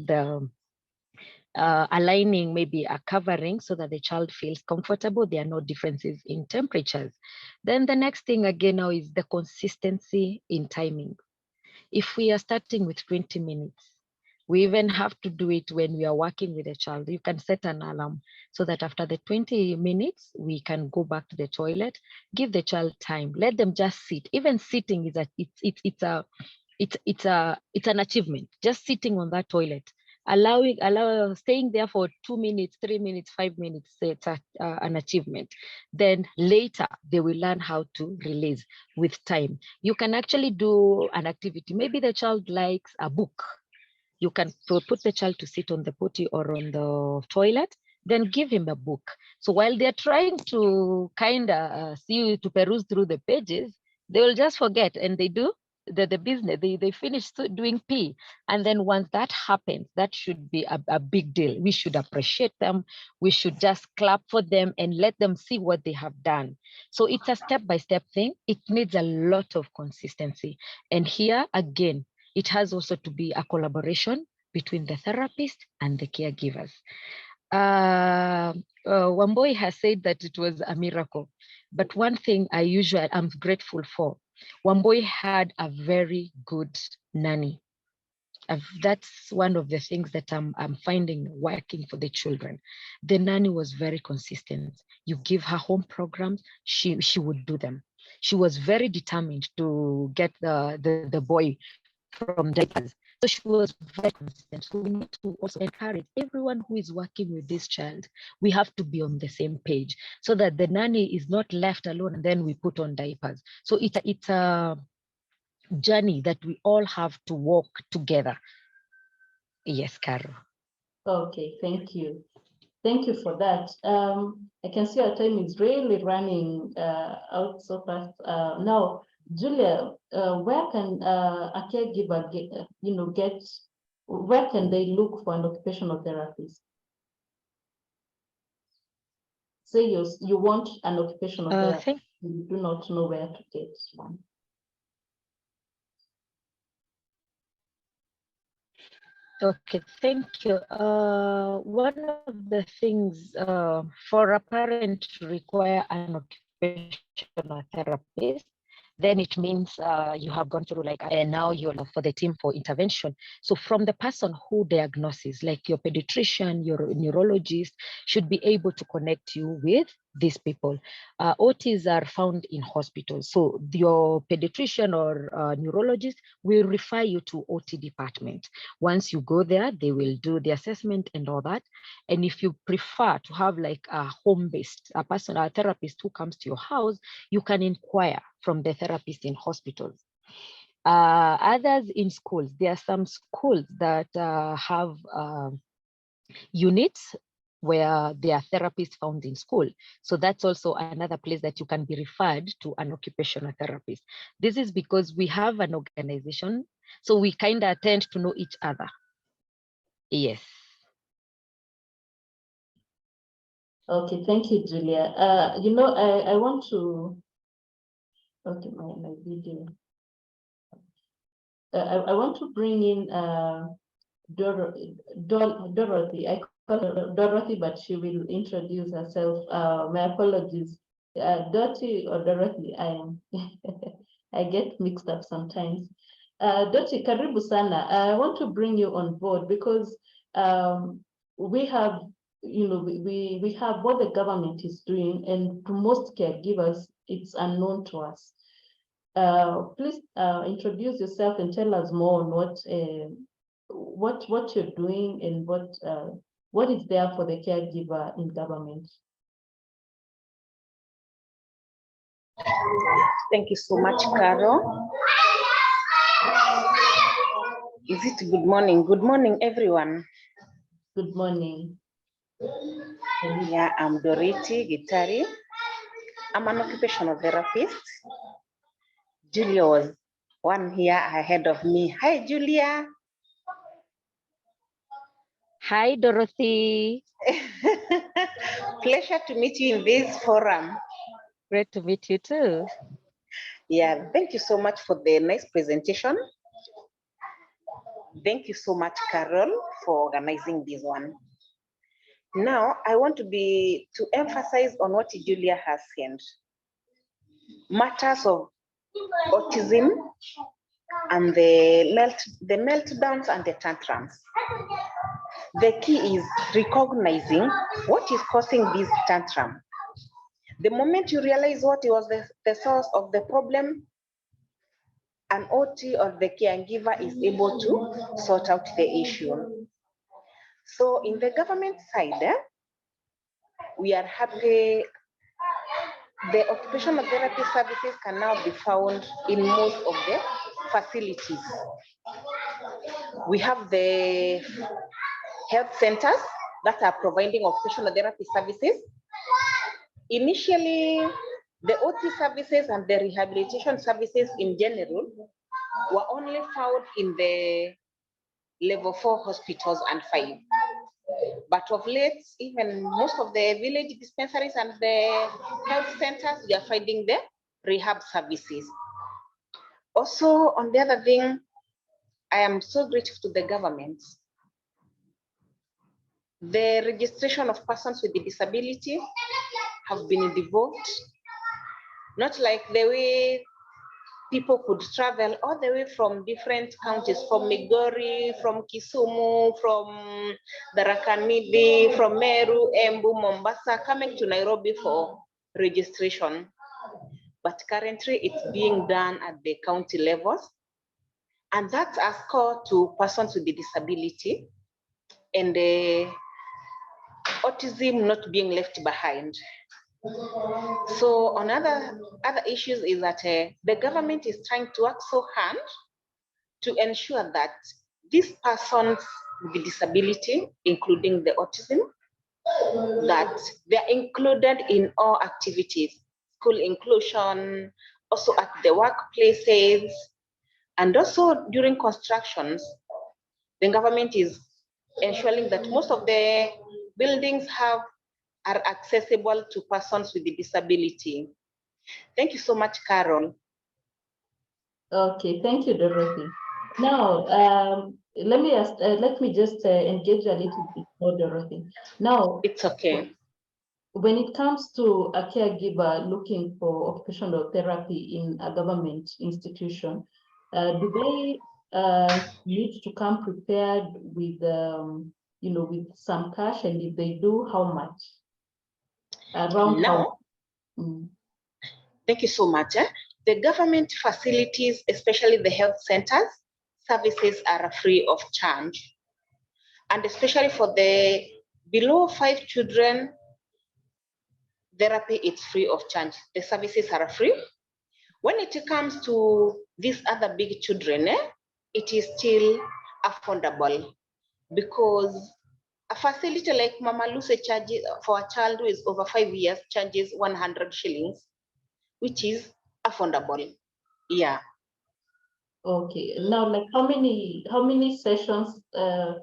aligning, maybe a covering, so that the child feels comfortable. There are no differences in temperatures. Then the next thing again now is the consistency in timing. If we are starting with 20 minutes, we even have to do it when we are working with a child. You can set an alarm so that after the 20 minutes, we can go back to the toilet, give the child time, let them just sit. Even sitting is it's an achievement. Just sitting on that toilet, staying there for 2 minutes, 3 minutes, 5 minutes, it's an achievement. Then later they will learn how to release with time. You can actually do an activity. Maybe the child likes a book. You can put the child to sit on the potty or on the toilet, then give him a book. So while they're trying to kind of to peruse through the pages, they will just forget, and they do the business. They finish doing P. And then once that happens, that should be a big deal. We should appreciate them. We should just clap for them and let them see what they have done. So it's a step-by-step thing. It needs a lot of consistency. And here again, it has also to be a collaboration between the therapist and the caregivers. Wambui has said that it was a miracle, but one thing I'm grateful for, Wambui had a very good nanny. That's one of the things that I'm finding working for the children. The nanny was very consistent. You give her home programs, she would do them. She was very determined to get the boy from diapers. So she was very consistent. So we need to also encourage everyone who is working with this child. We have to be on the same page so that the nanny is not left alone and then we put on diapers. So it's a journey that we all have to walk together. Yes, Caro. Okay, thank you. Thank you for that. I can see our time is really running out so fast. Now, Julia, where can a caregiver where can they look for an occupational therapist? Say you want an occupational therapist, you do not know where to get one. Okay, thank you. One of the things for a parent to require an occupational therapist, then it means you have gone through like, and now you're for the team for intervention. So from the person who diagnoses, like your pediatrician, your neurologist, should be able to connect you with these people. OTs are found in hospitals. So your pediatrician or neurologist will refer you to OT department. Once you go there, they will do the assessment and all that. And if you prefer to have like a home-based, a therapist who comes to your house, you can inquire from the therapist in hospitals. Others in schools, there are some schools that have units where there are therapists found in school. So that's also another place that you can be referred to an occupational therapist. This is because we have an organization, so we kind of tend to know each other. Yes. Okay, thank you, Julia. You know, I want to, okay, my video. I want to bring in Dorothy. I call her Dorothy, but she will introduce herself. My apologies. Dorothy or Dorothy, I get mixed up sometimes. Dorothy, karibu sana. I want to bring you on board because we have, you know, we have what the government is doing, and to most caregivers, it's unknown to us. Please introduce yourself and tell us more on what you're doing and what is there for the caregiver in government. Thank you so much, Carol. Is it good morning? Good morning, everyone. Good morning. Yeah, I'm Dorothy Gitari. I'm an occupational therapist. Julia was one here ahead of me. Hi, Julia. Hi, Dorothy. Pleasure to meet you in this forum. Great to meet you too. Yeah, thank you so much for the nice presentation. Thank you so much, Carol, for organizing this one. Now, I want to emphasize on what Julia has said. Matters of autism and the meltdowns and the tantrums. The key is recognizing what is causing this tantrum. The moment you realize what was the source of the problem, an OT or the caregiver is able to sort out the issue. So in the government side, we are happy the occupational therapy services can now be found in most of the facilities. We have the health centers that are providing occupational therapy services. Initially, the OT services and the rehabilitation services in general were only found in the level 4 hospitals and 5. But of late, even most of the village dispensaries and the health centers, we are finding the rehab services. Also, on the other thing, I am so grateful to the government. The registration of persons with disability have been devolved, not like the way people could travel all the way from different counties, from Migori, from Kisumu, from Tharaka-Nithi, from Meru, Embu, Mombasa, coming to Nairobi for registration. But currently it's being done at the county levels. And that's a score to persons with disability and autism not being left behind. So on other issues is that the government is trying to work so hard to ensure that these persons with disability, including the autism, that they're included in all activities, school inclusion, also at the workplaces, and also during constructions. The government is ensuring that most of the buildings are accessible to persons with disability. Thank you so much, Carol. Okay, thank you, Dorothy. Now, let me just engage a little bit more, Dorothy. Now, It's okay. when it comes to a caregiver looking for occupational therapy in a government institution, do they need to come prepared with, with some cash? And if they do, how much? Around Now, Thank you so much. The government facilities, especially the health centers, services are free of charge. And especially for the below 5 children, therapy is free of charge. The services are free. When it comes to these other big children, it is still affordable, because a facility like Mama Lucy charges for a child who is over 5 years charges 100 shillings, which is affordable. Yeah. Okay. Now, like how many sessions, do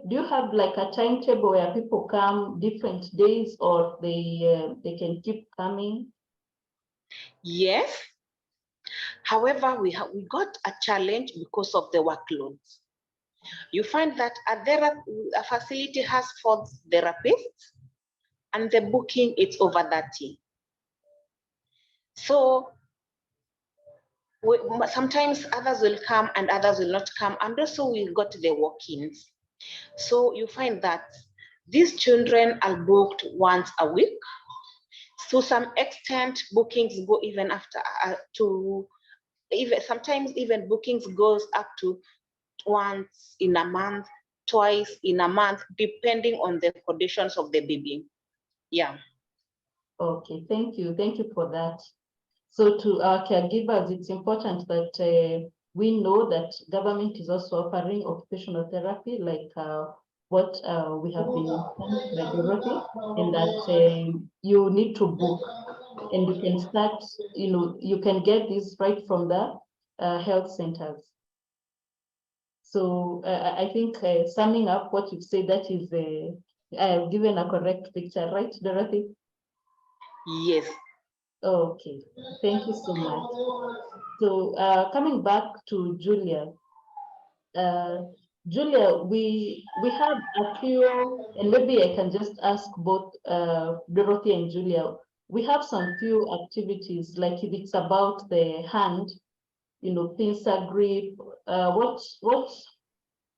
you have like a timetable where people come different days, or they can keep coming? Yes. However, we got a challenge because of the workloads. You find that a facility has 4 therapists and the booking is over 30. So sometimes others will come and others will not come, and also we got the walk-ins. So you find that these children are booked once a week. To some extent, bookings go even after sometimes even bookings goes up to once in a month, twice in a month, depending on the conditions of the baby. Yeah. Okay, thank you for that. So to our caregivers, it's important that we know that government is also offering occupational therapy, like what we have been informed by Dorothy, and that you need to book, and you can start, you can get this right from the health centers. So I think summing up what you've said, that is given a correct picture, right, Dorothy? Yes. Okay, thank you so much. So coming back to Julia, we have a few, and maybe I can just ask both Dorothy and Julia. We have some few activities, like if it's about the hand, pincer grip. What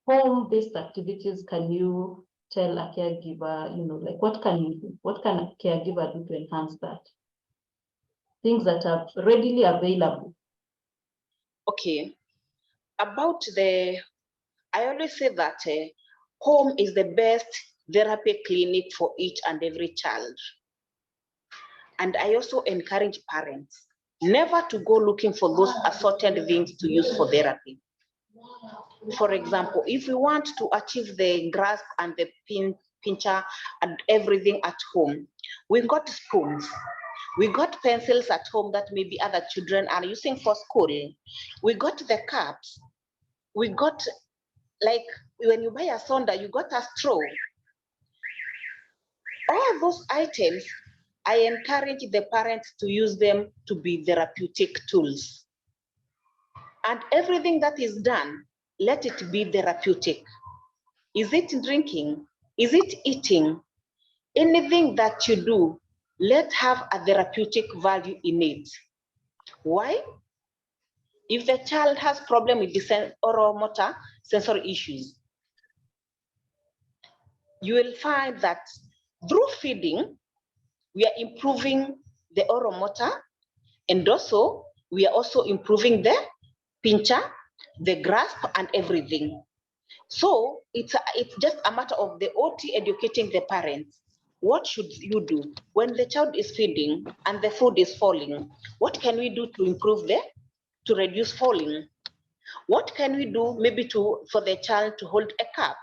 home-based activities can you tell a caregiver? Like what can a caregiver do to enhance that? Things that are readily available. Okay. About I always say that home is the best therapy clinic for each and every child. And I also encourage parents never to go looking for those assorted things to use for therapy. For example, if we want to achieve the grasp and the pincher and everything at home, we got spoons. We got pencils at home that maybe other children are using for school. We got the cups. We got, like when you buy a soda, you got a straw. All those items, I encourage the parents to use them to be therapeutic tools. And everything that is done, let it be therapeutic. Is it drinking? Is it eating? Anything that you do, let have a therapeutic value in it. Why? If the child has problem with the oral motor sensory issues, you will find that through feeding, we are improving the oral motor, and also we are also improving the pincher, the grasp, and everything. So it's just a matter of the OT educating the parents. What should you do when the child is feeding and the food is falling? What can we do to reduce falling? What can we do maybe for the child to hold a cup?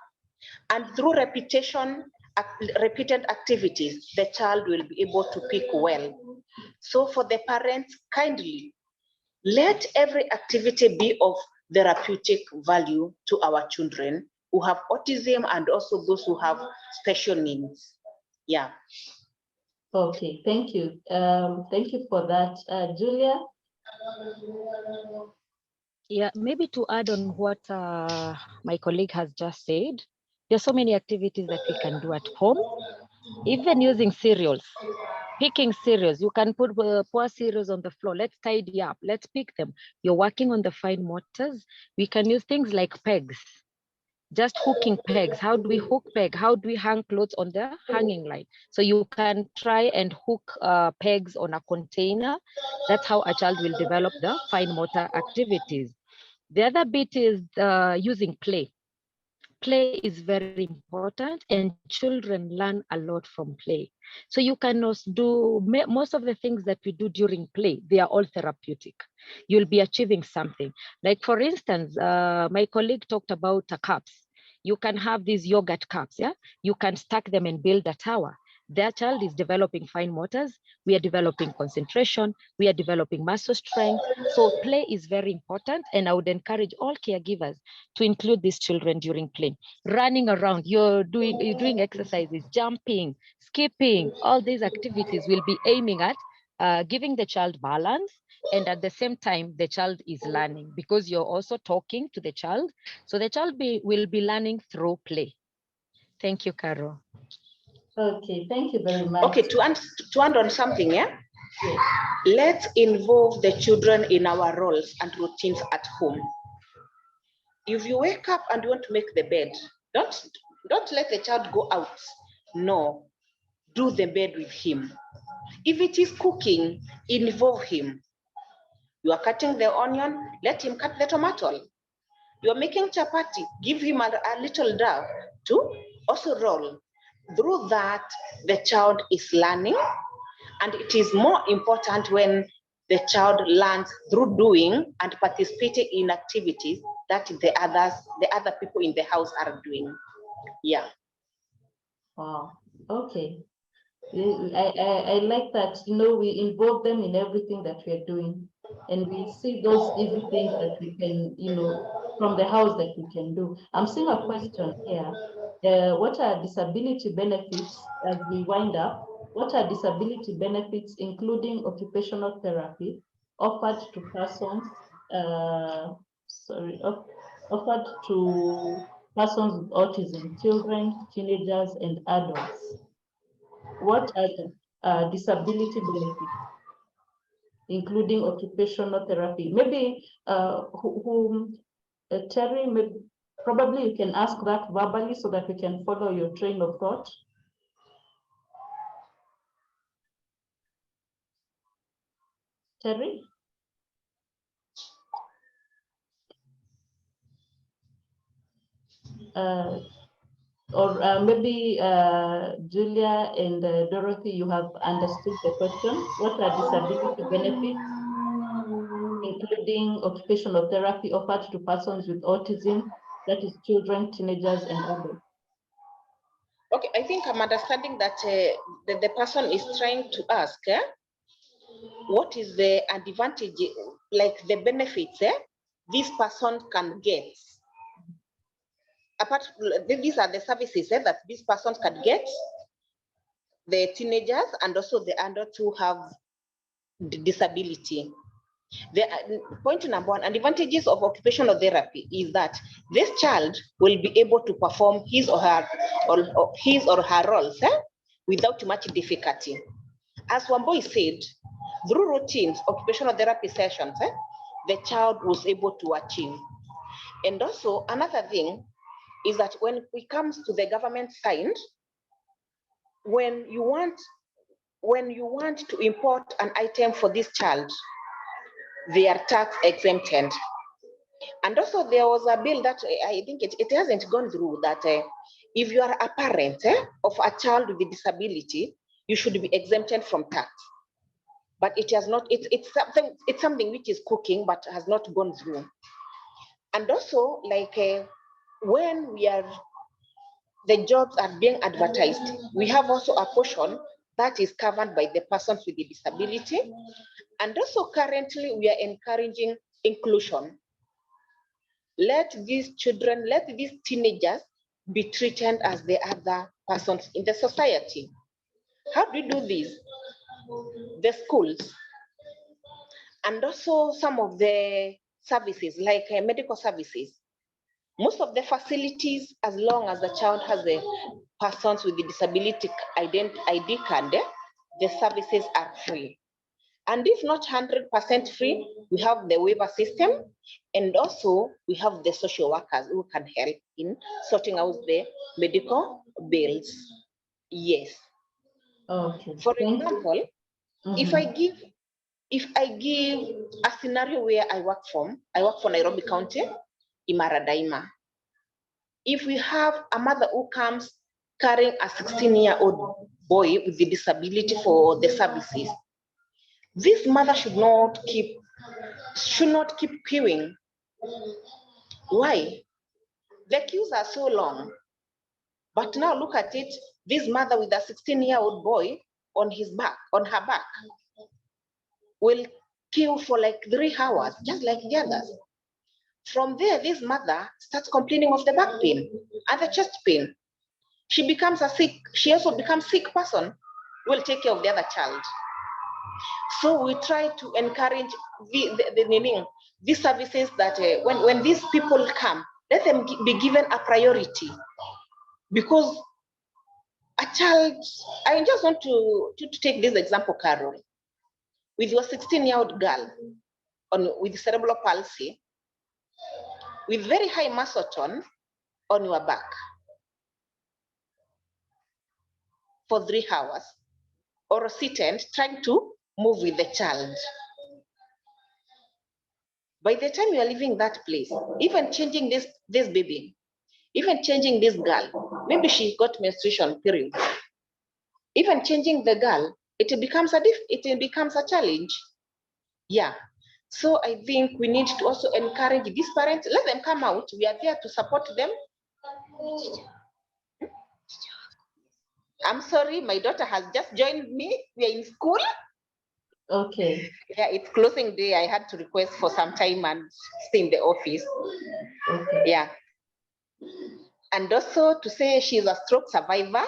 And through repeated activities, the child will be able to pick well. So for the parents, kindly let every activity be of therapeutic value to our children who have autism and also those who have special needs. Yeah. Okay, thank you. Thank you for that. Julia? Yeah, maybe to add on what my colleague has just said, there's so many activities that we can do at home, even using cereals. Picking cereals, you can put pour cereals on the floor. Let's tidy up. Let's pick them. You're working on the fine motors. We can use things like pegs, just hooking pegs. How do we hook peg? How do we hang clothes on the hanging line? So you can try and hook pegs on a container. That's how a child will develop the fine motor activities. The other bit is using play. Play is very important, and children learn a lot from play. So you can also do most of the things that we do during play. They are all therapeutic. You'll be achieving something. Like for instance, my colleague talked about cups. You can have these yogurt cups. Yeah, you can stack them and build a tower. Their child is developing fine motors. We are developing concentration. We are developing muscle strength. So play is very important, and I would encourage all caregivers to include these children during play. Running around, you're doing exercises, jumping, skipping, all these activities will be aiming at giving the child balance, and at the same time, the child is learning because you're also talking to the child. So the child will be learning through play. Thank you, Carol. Okay, thank you very much. Okay, to add on something, yeah? Yes. Let's involve the children in our roles and routines at home. If you wake up and you want to make the bed, don't let the child go out. No, do the bed with him. If it is cooking, involve him. You are cutting the onion, let him cut the tomato. You are making chapati, give him a little dough to also roll. Through that, the child is learning, and it is more important when the child learns through doing and participating in activities that the other people in the house are doing. Yeah. Wow. Okay. I like that, we involve them in everything that we're doing, and we see those easy things that we can, from the house that we can do. I'm seeing a question here. What are disability benefits as we wind up? What are disability benefits, including occupational therapy, offered to persons, offered to persons with autism, children, teenagers, and adults? What are the disability benefits, including occupational therapy? Maybe Terry, probably you can ask that verbally so that we can follow your train of thought. Terry? Or maybe Julia and Dorothy, you have understood the question. What are disability benefits, including occupational therapy offered to persons with autism, that is children, teenagers, and adults? Okay, I think I'm understanding that the person is trying to ask, what is the advantage, like the benefits this person can get. Apart, these are the services that these persons can get, the teenagers and also the adults who have the disability. The point number one, advantages of occupational therapy is that this child will be able to perform his or her roles without much difficulty. As Wamboi said, through routines, occupational therapy sessions, the child was able to achieve. And also another thing is that when it comes to the government side, when you want to import an item for this child, they are tax exempted. And also there was a bill that I think it hasn't gone through, that if you are a parent of a child with a disability, you should be exempted from tax. But it has not, it's something which is cooking but has not gone through. And also, like when the jobs are being advertised, we have also a portion that is covered by the persons with the disability. And also currently we are encouraging inclusion. Let these children, let these teenagers be treated as the other persons in the society. How do we do this? The schools and also some of the services like medical services. Most of the facilities, as long as the child has a persons with the disability ID card, the services are free. And if not 100% free, we have the waiver system, and also we have the social workers who can help in sorting out the medical bills. Yes. Okay. For Thank example, if I give a scenario where I work for Nairobi County, Imara Daima. If we have a mother who comes carrying a 16-year-old boy with the disability for the services, this mother should not keep queuing. Why? The queues are so long. But now look at it, this mother with a 16-year-old boy on her back, will queue for like 3 hours, just like the others. From there, this mother starts complaining of the back pain and the chest pain. She also becomes sick person who will take care of the other child. So we try to encourage these services that when these people come, let them be given a priority. Because a child, I just want to take this example, Carol, with your 16-year-old girl with cerebral palsy, with very high muscle tone on your back for 3 hours, or seated trying to move with the child. By the time you are leaving that place, even changing this baby, even changing this girl, maybe she got menstruation period, even changing the girl, it becomes a challenge. Yeah. So I think we need to also encourage these parents, let them come out. We are there to support them. I'm sorry, my daughter has just joined me. We are in school. Okay. Yeah, it's closing day. I had to request for some time and stay in the office. Okay. Yeah. And also to say she's a stroke survivor.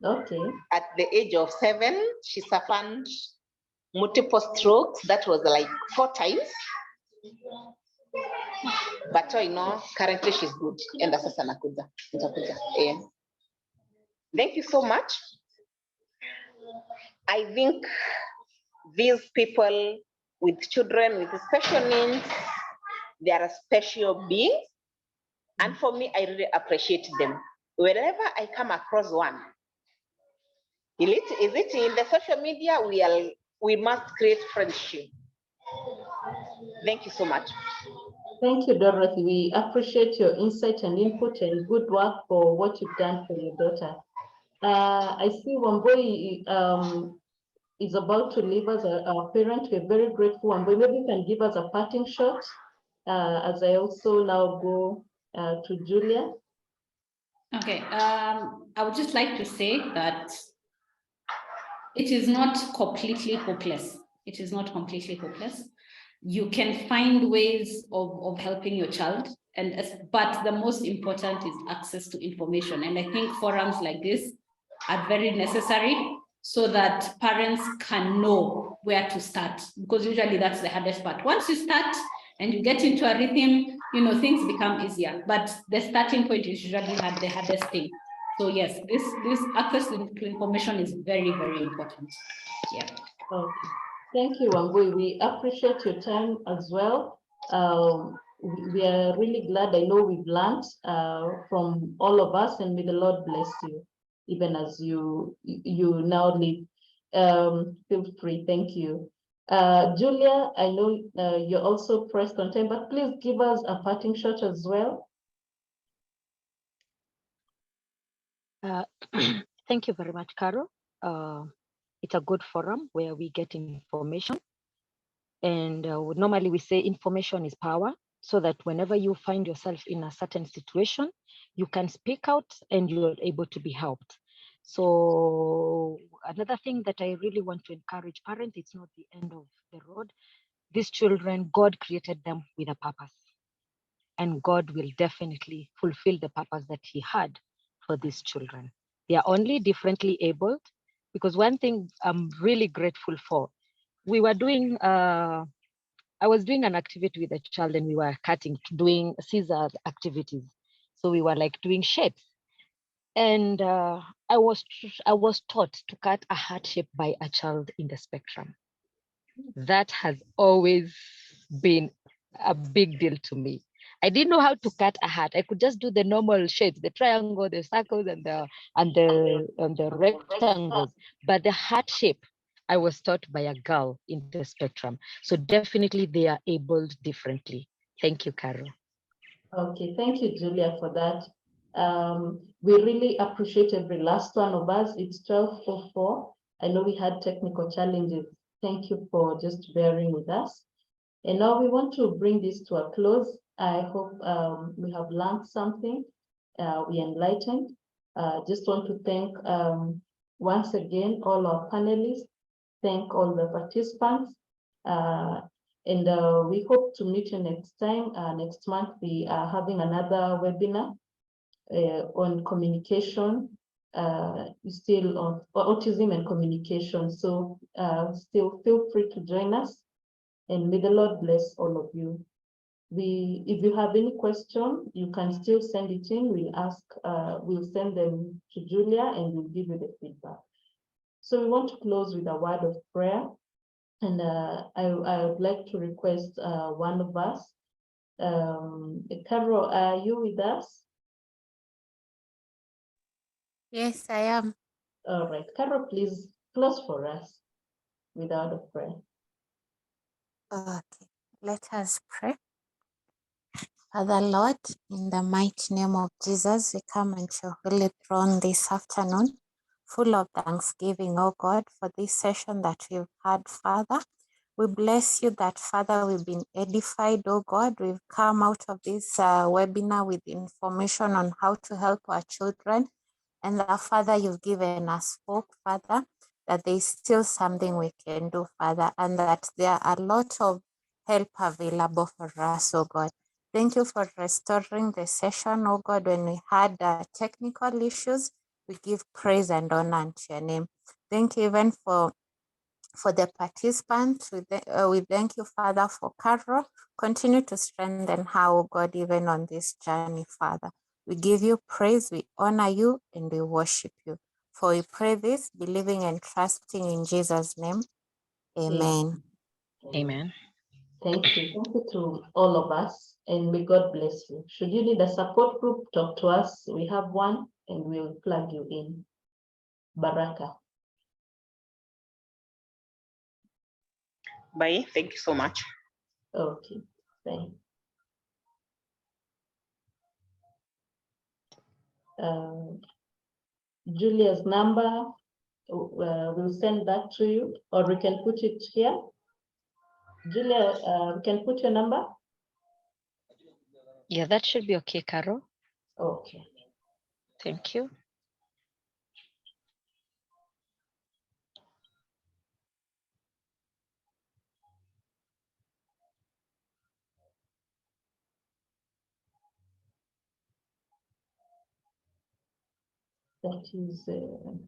Okay. At the age of 7, she suffered multiple strokes. That was like 4 times. But currently she's good. And that's Nakuja. Thank you so much. I think these people with children with special needs, they are special beings. And for me, I really appreciate them. Wherever I come across one, is it in the social media? We must create friendship. Thank you so much. Thank you, Dorothy. We appreciate your insight and input and good work for what you've done for your daughter. I see Wamboi is about to leave us, our parent. We're very grateful. Wamboi, maybe you can give us a parting shot as I also now go to Julia. Okay, I would just like to say that it is not completely hopeless. It is not completely hopeless. You can find ways of helping your child, but the most important is access to information. And I think forums like this are very necessary so that parents can know where to start, because usually that's the hardest part. Once you start and you get into a rhythm, things become easier, but the starting point is usually the hardest thing. So yes, this access to information is very, very important. Yeah. Okay. Thank you, Wambui. We appreciate your time as well. We are really glad. I know we've learned from all of us, and may the Lord bless you, even as you now leave. Feel free. Thank you. Julia, I know you're also pressed on time, but please give us a parting shot as well. Thank you very much, Carol. It's a good forum where we get information. And normally we say information is power, so that whenever you find yourself in a certain situation, you can speak out and you're able to be helped. So another thing that I really want to encourage parents, it's not the end of the road. These children, God created them with a purpose. And God will definitely fulfill the purpose that He had for these children. They are only differently abled, because one thing I'm really grateful for, we were doing I was doing an activity with a child and we were doing scissors activities. So we were like doing shapes. And I was taught to cut a heart shape by a child in the spectrum. That has always been a big deal to me. I didn't know how to cut a heart. I could just do the normal shapes, the triangle, the circles, and the rectangles. But the heart shape, I was taught by a girl in the spectrum. So definitely they are abled differently. Thank you, Carol. Okay, thank you, Julia, for that. We really appreciate every last one of us. It's 12:04. I know we had technical challenges. Thank you for just bearing with us. And now we want to bring this to a close. I hope we have learned something, we enlightened. Just want to thank once again all our panelists, thank all the participants, and we hope to meet you next time. Next month, we are having another webinar on communication, still on autism and communication. So still feel free to join us, and may the Lord bless all of you. If you have any question, you can still send it in. We'll send them to Julia and we'll give you the feedback. So we want to close with a word of prayer. And I would like to request one of us. Carol, are you with us? Yes, I am. All right, Carol, please close for us with a word of prayer. Okay, let us pray. Father Lord, in the mighty name of Jesus, we come into your holy throne this afternoon, full of thanksgiving, oh God, for this session that we've had, Father. We bless you that, Father, we've been edified, oh God. We've come out of this webinar with information on how to help our children. And that, Father, you've given us hope, Father, that there's still something we can do, Father, and that there are a lot of help available for us, oh God. Thank you for restoring the session, oh God. When we had technical issues, we give praise and honor unto your name. Thank you even for the participants. We thank you, Father, for Carol. Continue to strengthen her, oh God, even on this journey, Father. We give you praise, we honor you, and we worship you. For we pray this, believing and trusting in Jesus' name. Amen. Amen. Thank you. Thank you to all of us, and may God bless you. Should you need a support group, talk to us. We have one, and we'll plug you in. Baraka. Bye. Thank you so much. Okay, thanks. Julia's number, we'll send that to you, or we can put it here. Julia, we can put your number? Yeah, that should be okay, Carol. Okay. Thank you. That is so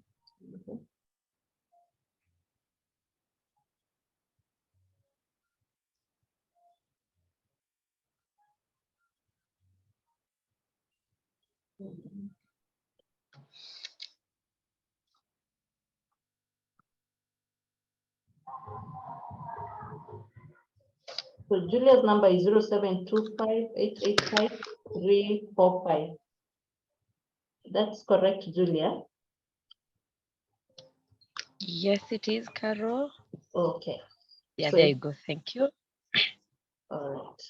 Julia's number is 0725-885-345. That's correct, Julia? Yes, it is, Carol. Okay. Yeah, So there you go. Thank you. all right.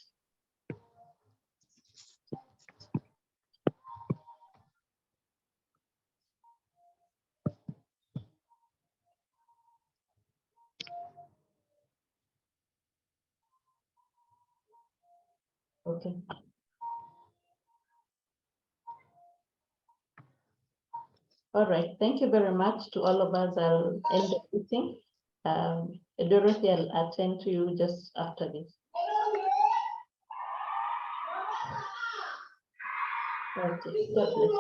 Okay. All right. Thank you very much to all of us. I'll end the meeting. Dorothy, I'll attend to you just after this. Okay. God bless.